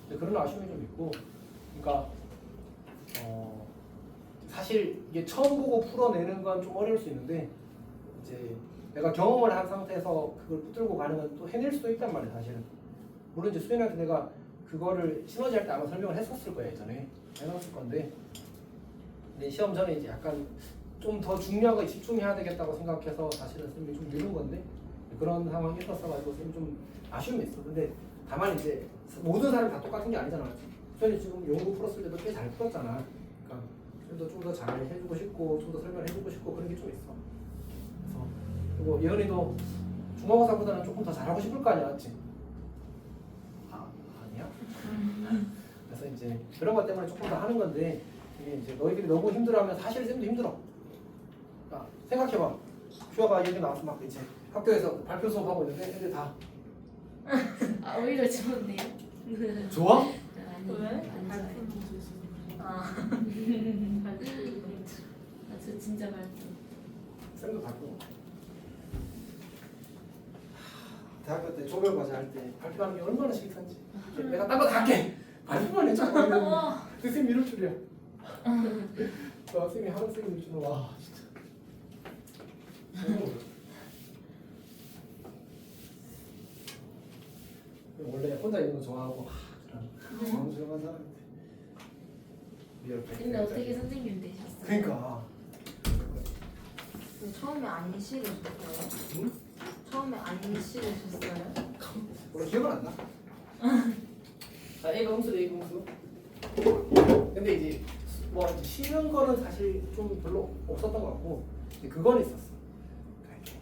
근데 그런 아쉬움이 좀 있고, 그러니까 사실 이게 처음 보고 풀어내는 건 좀 어려울 수 있는데 이제 내가 경험을 한 상태에서 그걸 붙들고 가는 건 또 해낼 수도 있단 말이야 사실은. 물론 이제 수연한테 내가 그거를 시너지 할 때 아마 설명을 했었을 거야 예전에 해놨을 건데, 근데 시험 전에 이제 약간 좀 더 중요한 거에 집중해야 되겠다고 생각해서 사실은 쌤이 좀 미룬 건데 그런 상황이 있었어가지고 쌤이 좀 아쉬움이 있어. 근데 다만 이제 모든 사람이 다 똑같은 게 아니잖아. 수연이 지금 연구 풀었을 때도 꽤 잘 풀었잖아. 그러니까 쌤도 좀 더 잘 해주고 싶고 좀 더 설명해주고 싶고 그런 게 좀 있어. 그래서 그리고 예은이도 중간고사보다는 조금 더 잘하고 싶을 거 아니야, 맞지? 아니야? 그래서 이제 그런 것 때문에 조금 더 하는 건데 이게 이제 너희들이 너무 힘들어하면 사실 쌤도 힘들어. 그러니까 생각해봐. 슈아가 여기 나와서 막 이제 학교에서 발표 수업하고 있는데 애들 다 아 오히려 좋은데요? 좋아? 아니 왜? 안 좋아요. 아. 저 진짜 발표. 쌤도 발표. 대학교 때 조별 과제 할 때 발표하는 게 얼마나 싫던지. 내가 딴 거 다 할게. 발표만 해줘. 그 쌤 이럴 줄이야. 와 쌤이 하는 쌤이 이럴 줄은 와 진짜. 원래 혼자 있는 거 좋아하고 그런 정중한 사람인데. 근데 어떻게 선생님 되셨어요? 그러니까. 처음에 안 싫으셨어요? 응? 처음에 안 싫으셨어요? 원래 기억은 안 나. 자, A가 음수, A가 음수. 근데 이제 뭐 이제 싫은 거는 사실 좀 별로 없었던 것 같고, 이제 그건 있었어. 이렇게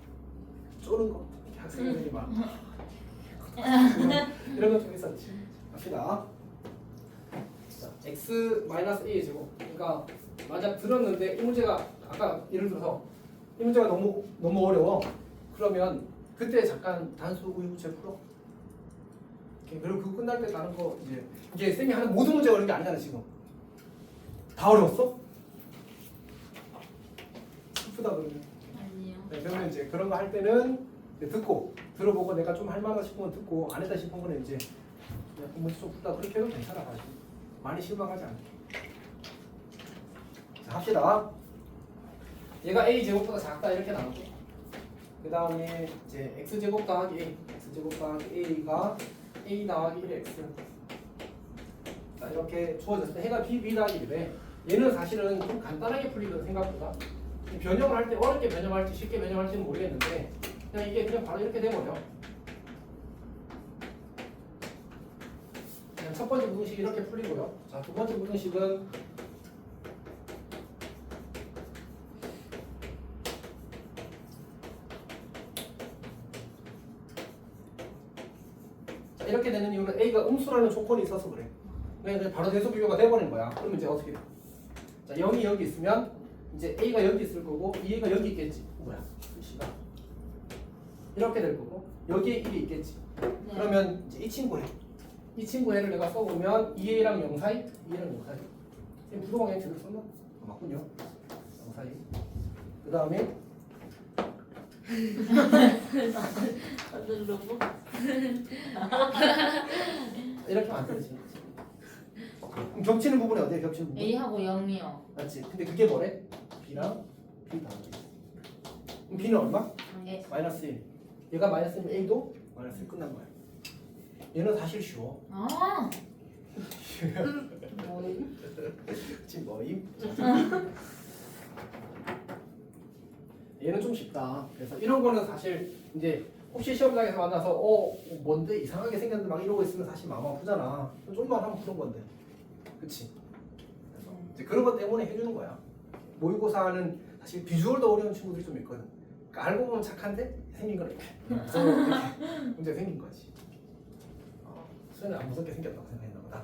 쪼는 거, 이렇게 학생들이 막 이런 거 좀 있었지. 갑시다. 자, x a의 제곱. 그러니까 만약 들었는데 이 문제가 아까 예를 들어서 이 문제가 너무 어려워. 그러면 그때 잠깐 단수 우유부채 풀어. 그리고 그거 끝날 때 다른 거 이제 쌤이 하는 모든 문제가 어려운 게 아니잖아 지금. 다 어려웠어? 슬프다 그러면. 아니요. 네, 그러면 이제 그런 거 할 때는 이제 듣고 들어보고 내가 좀 할 만하다 싶으면 듣고 안 했다 싶은 거는 이제 그냥 문제 좀 풀다 그렇게 해도 괜찮아 가지고 많이 실망하지 않게. 자 합시다. 얘가 a 제곱보다 작다 이렇게 나오고, 그 다음에 이제 x 제곱 더하기 a, x 제곱 더하기 a가 a 더하기 1x. 자 이렇게 주어졌을 때 해가 b 더하기 1에 얘는 사실은 좀 간단하게 풀리거든 생각보다. 변형을 할 때 어렵게 변형할지 쉽게 변형할지는 모르겠는데 그냥 이게 그냥 바로 이렇게 돼버려. 그냥 첫 번째 무등식 이렇게 풀리고요. 자 두 번째 무등식은 이렇게 되는 이유는 a가 음수라는 조건이 있어서 그래. 그냥 바로 대수 비교가 돼버린 거야. 그러면 이제 어떻게 돼? 자 0이 여기 있으면 이제 a가 여기 있을 거고 2a가 여기 있겠지. 뭐야? 시가 이렇게 될 거고 여기에 1이 있겠지. 네. 그러면 이제 이 친구 해. 이 친구 해를 내가 써보면 2a랑 0 사이, 2a랑 0 사이. 지금 부동항에 제대로 썼나? 맞군요. 0 사이. 그 다음에 다들 로봇? 이렇게 만들어지. 그럼 겹치는 부분이 어디야? 겹치는 부분? A하고 0이요. 맞지? 근데 그게 뭐래? B랑 B 더하기. 그럼 B는 얼마? 네. 마이너스 1. 얘가 마이너스 1이면 A도 마이너스 1 끝난 거야. 얘는 사실 쉬워. 아. 뭐임? 지금 뭐임? 얘는 좀 쉽다. 그래서 이런 거는 사실 이제 혹시 시험장에서 만나서 뭔데 이상하게 생겼는데 막 이러고 있으면 사실 마음 아프잖아. 좀만 하면 푸는 건데. 그치? 그래서 이제 그런 것 때문에 해주는 거야. 모의고사는 사실 비주얼도 어려운 친구들이 좀 있거든. 그러니까 알고 보면 착한데 생긴 건 이렇게 문제 생긴 거지. 수현은 안 무섭게 생겼다고 생각했나 보다.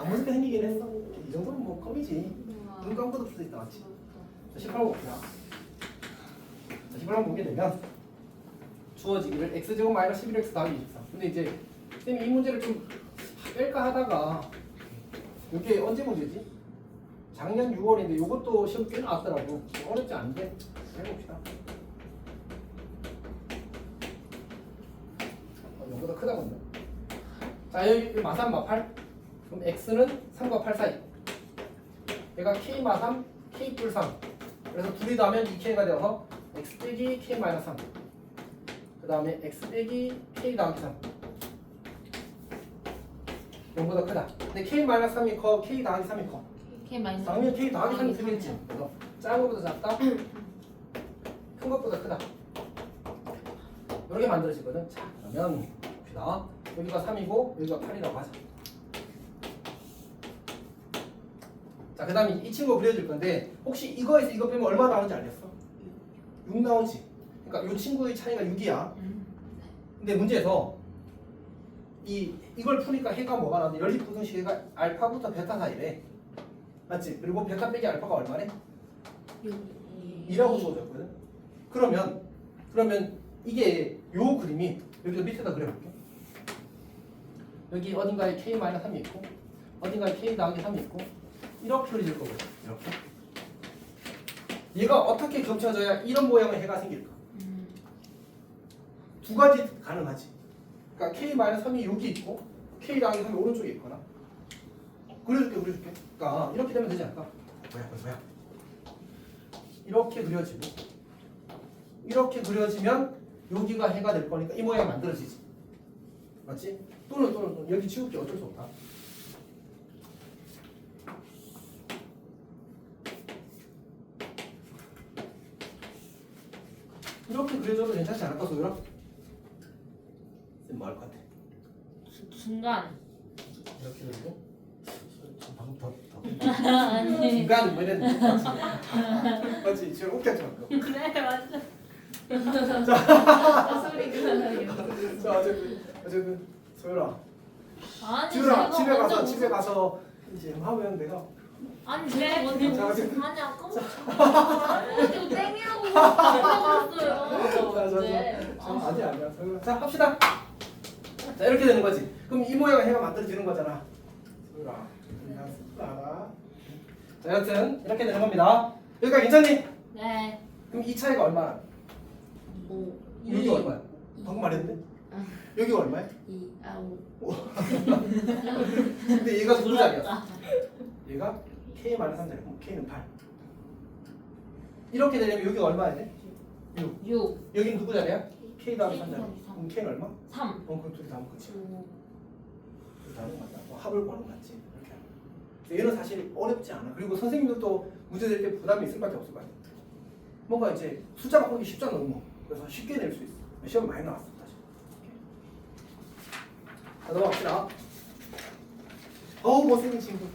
안 무섭게 생기긴 했어. 이 정도는 뭐 껌이지. 눈 감고도 풀 수 있다 맞지? 자, 18번 봅시다. 자, 18번 보게 되면 주어지기를 x제곱 마이너스 11x 더하기 23. 근데 이제 쌤이 이 문제를 좀 뺄까 하다가 이게 언제 문제지? 작년 6월인데 이것도 시험 꽤 나왔더라고. 어렵지 않은데 해봅시다. 이거보다 크다 본다. 자 여기 마삼 마팔. 그럼 x는 3과 8 사이. 얘가 k 마3 k 뿔 3. 그래서 둘이 더하면 2k가 되어서 x 빼기 k 마이너스 3. 그 다음에 x 빼기 k 더하기 3. 이거보다 크다. 근데 k 마이너스 3이 커, k 더하기 3이 커. K 마이너스. 당연히 k 더하기 3이 크겠지. 그래서 작은 것보다 작다, 큰 것보다 크다. 이렇게 만들어지거든. 자 그러면 봅시다. 여기가 3이고 여기가 8이라고 하자. 자 그 다음에 이 친구 그려줄 건데 혹시 이거에서 이거 빼면 얼마 나오는지 알겠어? 6 나오지. 그러니까 이 친구의 차이가 6이야. 근데 문제에서 이걸 푸니까 해가 뭐가 나오는데 연립부등식해가 알파부터 베타 사이래. 맞지? 그리고 베타 빼기 알파가 얼마래? 2라고 주어졌거든. 그러면 이게 요 그림이 여기서 밑에다 그려볼게. 여기 어딘가에 k-3이 있고 어딘가에 k 더하기 3이 있고 이렇게 그려질 거거든. 이렇게. 얘가 어떻게 겹쳐져야 이런 모양의 해가 생길까? 두 가지 가능하지. 그러니까 k-3이 여기 있고 k 더하기 3이 오른쪽에 있거나. 그려줄게. 그러니까 이렇게 되면 되지 않을까? 뭐야? 이렇게 그려지고 이렇게 그려지면 여기가 해가 될 거니까 이 모양이 만들어지지. 맞지? 또는 여기 치울게. 어쩔 수 없다. 이렇게 그려줘도 괜찮지 않을까 소율아? 쌤 뭐 할 것 같아? 중간. 이렇게 그리고 방금 더 아니. 중간 뭐 이랬는데 맞지? 지금 웃겼죠 방금. 네 맞아. 자 어쨌든 소율아 아니 지훈아 제가 집에 먼저 가서 이제 하면 내가 아니 제가 먼저 자, 어쨌든. 아니 아까 이거 땡이라고 물어봤어요. 네. 아니야 소율아 자 합시다. 자 이렇게 되는 거지. 그럼 이 모양의 해가 만들어지는 거잖아. 소율아 알아. 자 여튼 이렇게 되는 겁니다. 여기까지 괜찮니? 네. 그럼 이 차이가 얼마나? 여기가 얼마야? 방금 말했는데? 여기가 얼마야? 2, 5. 근데 얘가 누구 자리였어? 얘가 K-3자리. K는 8. 이렇게 되려면 여기가 얼마야 돼? 6. 6. 여긴 누구 자리야? K 다음 3자리. 그럼 K는 얼마? 3. 그럼 둘이 다음 거지. 둘이 다음 맞다. 합을 구하는 거 맞지? 이렇게 하면. 얘는 사실 어렵지 않아. 그리고 선생님들도 문제 낼 때 부담이 있을 밖에 없을 거 아니야. 뭔가 이제 숫자가 보기 쉽잖아 너무. 그래서 쉽게 낼 수 있어. 시험 많이 나왔어 사실. 자 넘어갑시다. 어우 못생긴 친구.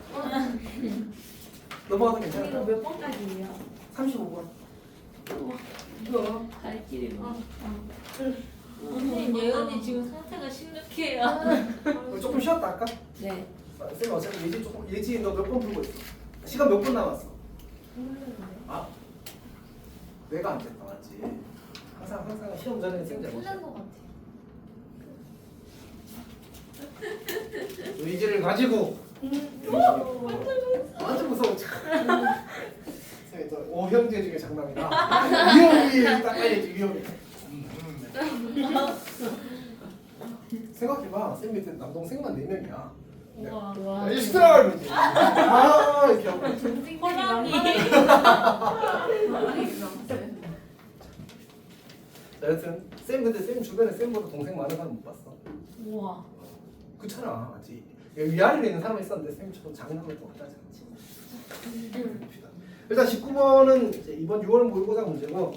넘어가도 이거 괜찮을까? 몇 번까지예요? 35번. 이거 갈 길이 많아. 선생님 예은이 지금 상태가 심각해요. 조금 쉬었다 할까? 네. 쌤 어차피 예지 너 몇 번 풀고 있어? 시간 몇 분 남았어? 아 내가 안 됐다 맞지? 항상 시험 전에 쌤 잘못. 끝난 것 같아. 의지를 가지고. 완전 무서워. 쌤이 또 오형제 중에 장남이라 위험이 닦아야지 위험이. 생각해봐 쌤 밑에 남동생만 4명이야. 와. 시들어 이렇게. 아 이렇게 하고. 호랑이. 자, 여튼 쌤 근데 쌤 주변에 쌤보다 동생 많은 사람 못 봤어. 우와. 그렇잖아, 맞지? 위아래로 있는 사람이 있었는데 쌤 저도 장난을 또 하지 않지. 일단 19번은 이제 이번 6월 모의고사 문제고,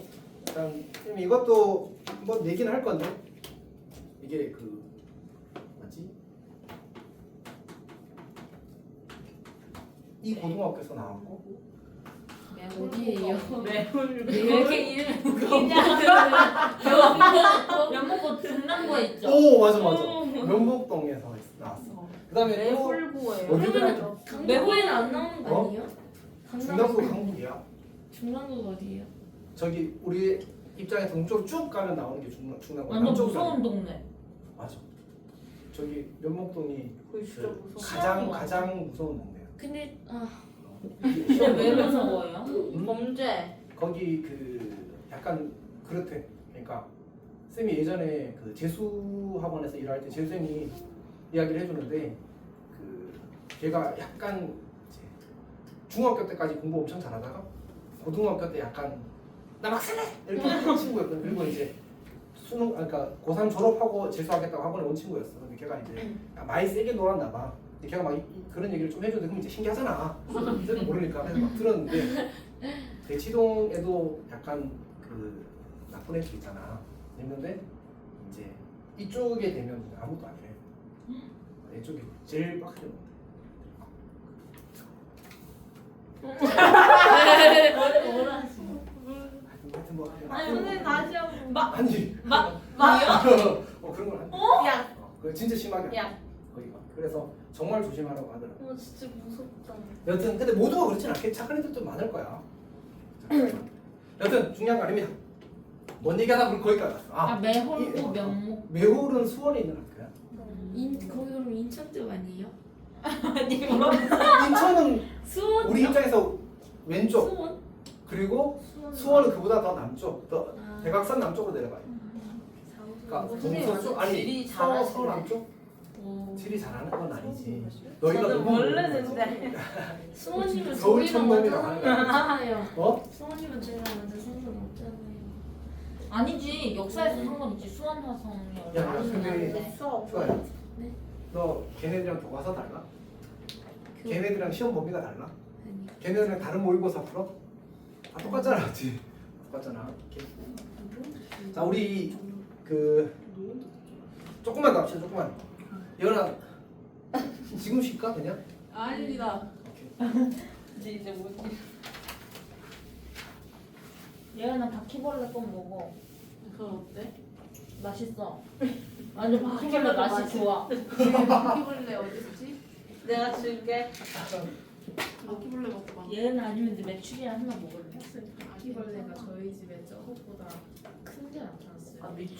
일단 쌤 이것도 한번 내긴 할 건데 이게 그 뭐지? 이 고등학교에서 나왔고 어디예요? 매울 왜 이렇게 이름이 웃기냐? 연목고 중랑구에 있죠. 오 맞아 면목동에서 나왔어. 그다음에 또 매울구예요. 어디더라? 강북에는 안 나오는 거 어? 아니에요? 중남부 강북이야. 중랑구가 어디예요? 저기 우리 입장에서 동쪽으로 쭉 가면 나오는 게 중남부. 완전 남쪽으로 무서운 동네. 맞아. 저기 면목동이 그 진짜 그 무서워. 가장 무서운 동네야. 근데 근데 왜 무서워요? 음? 범죄. 거기 그 약간 그렇대. 그러니까 쌤이 예전에 그 재수 학원에서 일할 때 재수 쌤이 이야기를 해주는데 그 걔가 약간 이제 중학교 때까지 공부 엄청 잘하다가 고등학교 때 약간 나 막 살래 이렇게 한 친구였거든. 그리고 이제 수능 그러니까 고3 졸업하고 재수하겠다고 학원에 온 친구였어. 근데 걔가 이제 많이 세게 놀았나 봐. 근데 걔가 막 그런 얘기를 좀 해줘도 그럼 이제 신기하잖아. 쌤은 모르니까 그래서 막 들었는데 대치동에도 약간 그 나쁜 애들 있잖아. 있는데 이제 이쪽에 되면 아무것도 아니래. 이쪽이 제일 빡세게 먹는데. 뭐라 하여튼 뭐 아니 선생님 다시 한번 아니 막요? 그런 건 아니. 야. 그거 진짜 심하게. 야. 거기가. 그래서 정말 조심하라고 하더라고. 진짜 무섭다. 여튼 근데 모두가 그렇진 않겠지. 착한 애들도 많을 거야. 여튼 중요한 거 아닙니다. 뭔 얘기하다 보면 거기까지 왔어. 아 매홀고 면목. 매홀은 수원에 있는 학교야. 거기 그럼 인천 쪽 아니에요? 아니 뭐? 인천은 수원? 우리 입장에서 왼쪽. 수원? 그리고 수원은 그보다 더 남쪽. 더 아. 대각선 남쪽으로 내려가요. 그러니까 선생님 동서쪽 완전 아니 지리 서울 잘하시네. 남쪽? 오. 지리 잘하는 건 아니지. 너희가 저는 너무 모르는데. 수원이면 서울 저희랑 촌놈이라고 완전 하는 거야. 상관없잖아요. 어? 수원이면 저희랑 완전 상관없잖아요. 아니지 역사에서 상관없지 수원 화성이 야, 얼마나 근데 중요한데. 좋아요. 네? 너 걔네들이랑 교과서 달라? 그- 걔네들이랑 시험 범위가 달라? 아니. 걔네들이랑 다른 모의고사 풀어? 다 똑같잖아, 그치? 똑같잖아. 이렇게. 자, 우리 그 조금만 더 합시다, 조금만. 예언아, 지금 쉴까 그냥? 아닙니다. 오케이. 이제 못. 예은아 바퀴벌레 꼭 먹어. 그건 어때? 맛있어. 완전 바퀴벌레 맛이 좋아. 바퀴벌레 어디 있지? 내가 줄게. 바퀴벌레 먹고 막 예은아 아니면 내 메추리알 하나 먹을래? 바퀴벌레가 저희 집에 저것보다 큰 게 나타났어요. 아 미치.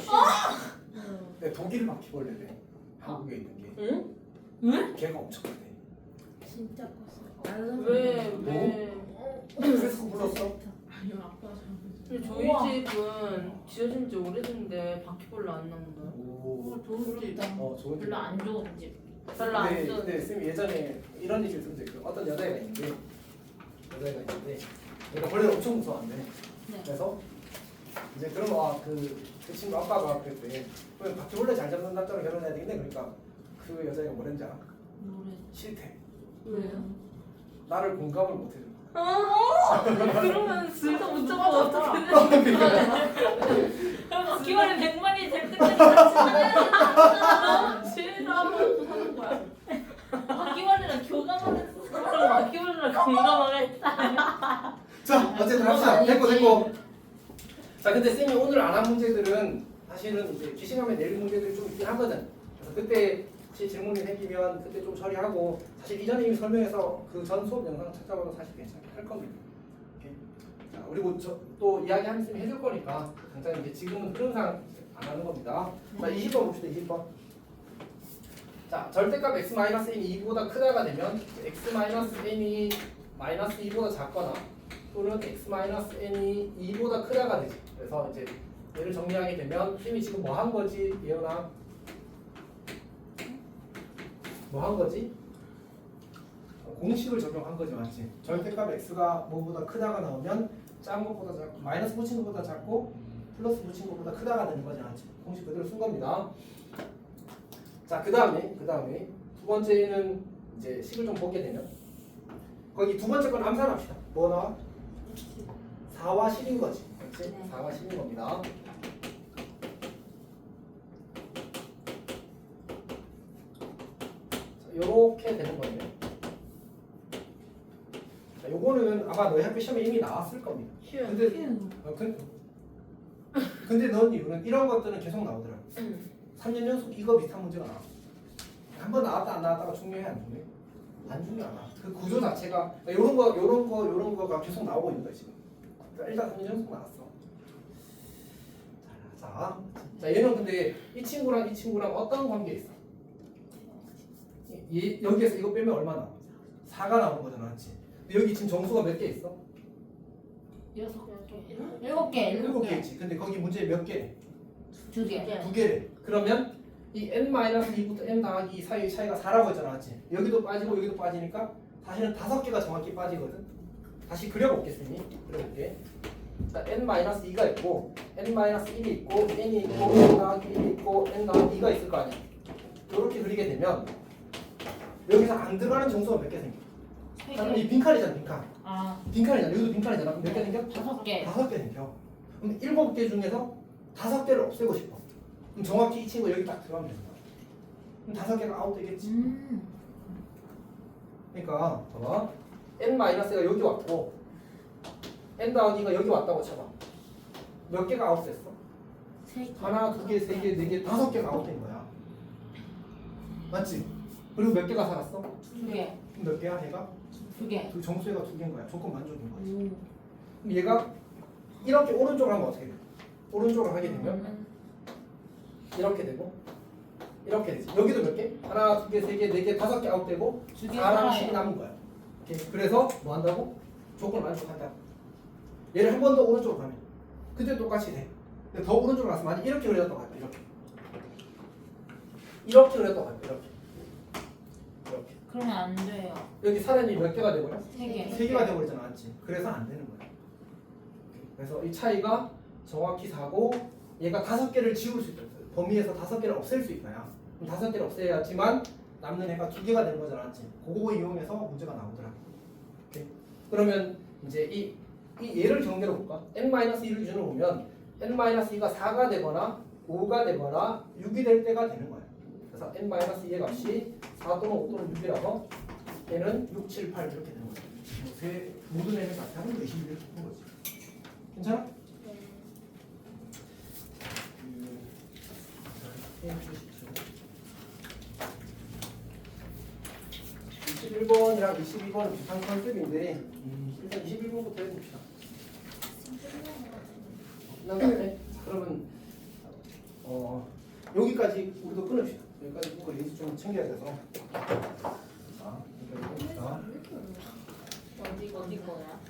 네, 독일 바퀴벌레래. 한국에 있는 게. 응? 응? 걔가 엄청 크대. 진짜 컸어요. 왜? 그래서 불렀어? 아니요 아빠가 잘못했어요. 근데 우와. 저희 집은 지어진 지 오래됐는데 바퀴벌레 안 나온다. 오. 좋은 집. 좋은 별로 안 좋은 집. 별로 안 근데, 좋은. 근데 쌤이 예전에 이런 얘기를 들은 적이 있어요. 어떤 여자애가 있는데 얘가 벌레를 엄청 무서워한대. 네. 그래서 이제 그럼 그 친구 아빠가 그랬대. 그럼 바퀴벌레 잘 잡는 남자로 결혼해야 되겠네. 그러니까 그 여자애가 뭐랬는지 알아? 노래. 싫대. 왜요? 나를 공감을 못 해줘. 그러면 진짜 못 잡아 어떡해. 바퀴벌레 100마리 될 때까지 같이 살아야 돼. 제일 아무것도 사는 거야. 바퀴벌레랑 교감하면서 바퀴벌레랑 공감하겠다. 자, 어쨌든 합시다. 됐고. 자, 근데 쌤이 오늘 안 한 문제들은 사실은 이제 기시감에 내릴 문제들이 좀 있긴 하거든. 그래서 그때 혹시 질문이 생기면 그때 좀 처리하고 사실 이전에 이미 설명해서 그 전 수업 영상 찾아봐도 사실 괜찮게 할 겁니다. 오케이. 자, 그리고 또 이야기 한 쌤이 해줄 거니까 당장 이제 지금은 흐름상 안 하는 겁니다. 자, 20번 봅시다. 20번. 자, 절대값 x-n이 2보다 크다가 되면 x-n이 마이너스 2보다 작거나 또는 x-n이 2보다 크다가 되지. 그래서 이제 얘를 정리하게 되면 쌤이 지금 뭐 한 거지? 예언아 뭐 한 거지? 공식을 적용한 거지, 맞지? 절대값 x가 뭐보다 크다가 나오면 작은 것보다 작고 마이너스 붙인 것보다 작고 플러스 붙인 것보다 크다가 되는 거지, 맞지? 공식 그대로 쓴 겁니다. 자, 그 다음에 두 번째는 이제 식을 좀 보게 되면 거기 두 번째 건 암산합시다. 뭐 나와? 4와 10인 거지. 그렇지? 네. 4와 10인 겁니다. 자, 요렇게 되는 거예요. 요거는 아마 너희 학교 시험에 이미 나왔을 겁니다. 근데 넣은 이유는 이런 것들은 계속 나오더라고. 3년 연속 이거 비슷한 문제가 나와. 한번 나왔다 안 나왔다가 중요해 안 중요해? 안 중요하다. 그 구조 자체가 요런 거가 계속 나오고 있는 거야 지금. 그러니까 일단 3년 연속 나왔어. 자, 얘는 근데 이 친구랑 어떤 관계 있어? 여기에서 이거 빼면 얼마 나와? 4가 나오는 거잖아, 맞지? 근데 여기 지금 정수가 몇 개 있어? 7개. 7개 있지. 근데 거기 문제 몇 개? 2개. 2개래. 그러면 이 n-2부터 n 더하기 2 사이의 차이가 4라고 했잖아, 맞지? 여기도 빠지고 여기도 빠지니까 사실은 5개가 정확히 빠지거든. 다시 그려볼겠으니 그려볼게. 자, n-2가 있고 n-1이 있고 n이 있고 n 더하기 1이 있고 n 더하기 2가 있을 거 아니야. 이렇게 그리게 되면 여기서 안 들어가는 정수가 몇 개 생겨? 이 빈칸이잖아, 빈칸. 빈칸이잖아. 여기도 빈칸이잖아. 그럼 몇 개 생겨? 5개. 5개 생겨. 그럼 7개 중에서 5개를 없애고 싶어. 그럼 정확히 이 친구 여기 딱 들어가면 된다. 그럼 5개가 아웃되겠지. 그러니까 봐봐. n-가 여기 왔고 n 더하기가 여기 왔다고 쳐봐. 몇 개가 아웃됐어? 3개. 하나, 2개, 3개, 4개, 5개가 아웃된 거야. 맞지? 그리고 몇 개가 살았어? 2개. 그럼 몇 개야 얘가? 2개. 그 정수가 2개인 거야. 조건 만족인 거지. 그럼 얘가 이렇게 오른쪽으로 하면 어떻게 돼? 오른쪽으로 하게 되면 이렇게 되고 이렇게 되지. 여기도 몇 개? 하나, 2개, 3개, 4개, 5개 아웃되고 2개 4랑 10이 남은 거야. 오케이. 그래서 뭐 한다고? 조건을 만족한다. 얘를 한 번 더 오른쪽으로 가면 그때 똑같이 돼. 근데 더 오른쪽으로 가서 만약 이렇게 그렸다고 할게. 이렇게 그렸다고 할게. 이렇게. 그러면 안 돼요. 여기 사람이 몇 개가 되고요? 3개. 3개가 되버리잖아, 맞지? 그래서 안 되는 거야. 그래서 이 차이가 정확히 4고 얘가 5개를 지울 수 있다. 범위에서 5개를 없앨 수 있어야. 그럼 5개를 없애야지만 남는 애가 2개가 되는 거잖아, 맞지? 그거 이용해서 문제가 나오더라. 오케이? 그러면 이제 이 얘를 경계로 볼까? n-1을 기준으로 보면 n-2가 4가 되거나 5가 되거나 6이 될 때가 되는 거야. 그래서 n-2의 값이 4 또는 5 또는 6이라서 얘는 6, 7, 8 이렇게 되는 거야. 모든 애를 다 하는 거 21 이렇게 된 거지. 괜찮아? 21번이랑 22번은 비슷한 컨셉인데 일단 21번부터 해봅시다. 끝났네. 그러면 여기까지 우리도 끊읍시다. 여기까지 끊고 리스 좀 챙겨야 돼서. 자, 여기까지 끊읍시다. 어디 거야?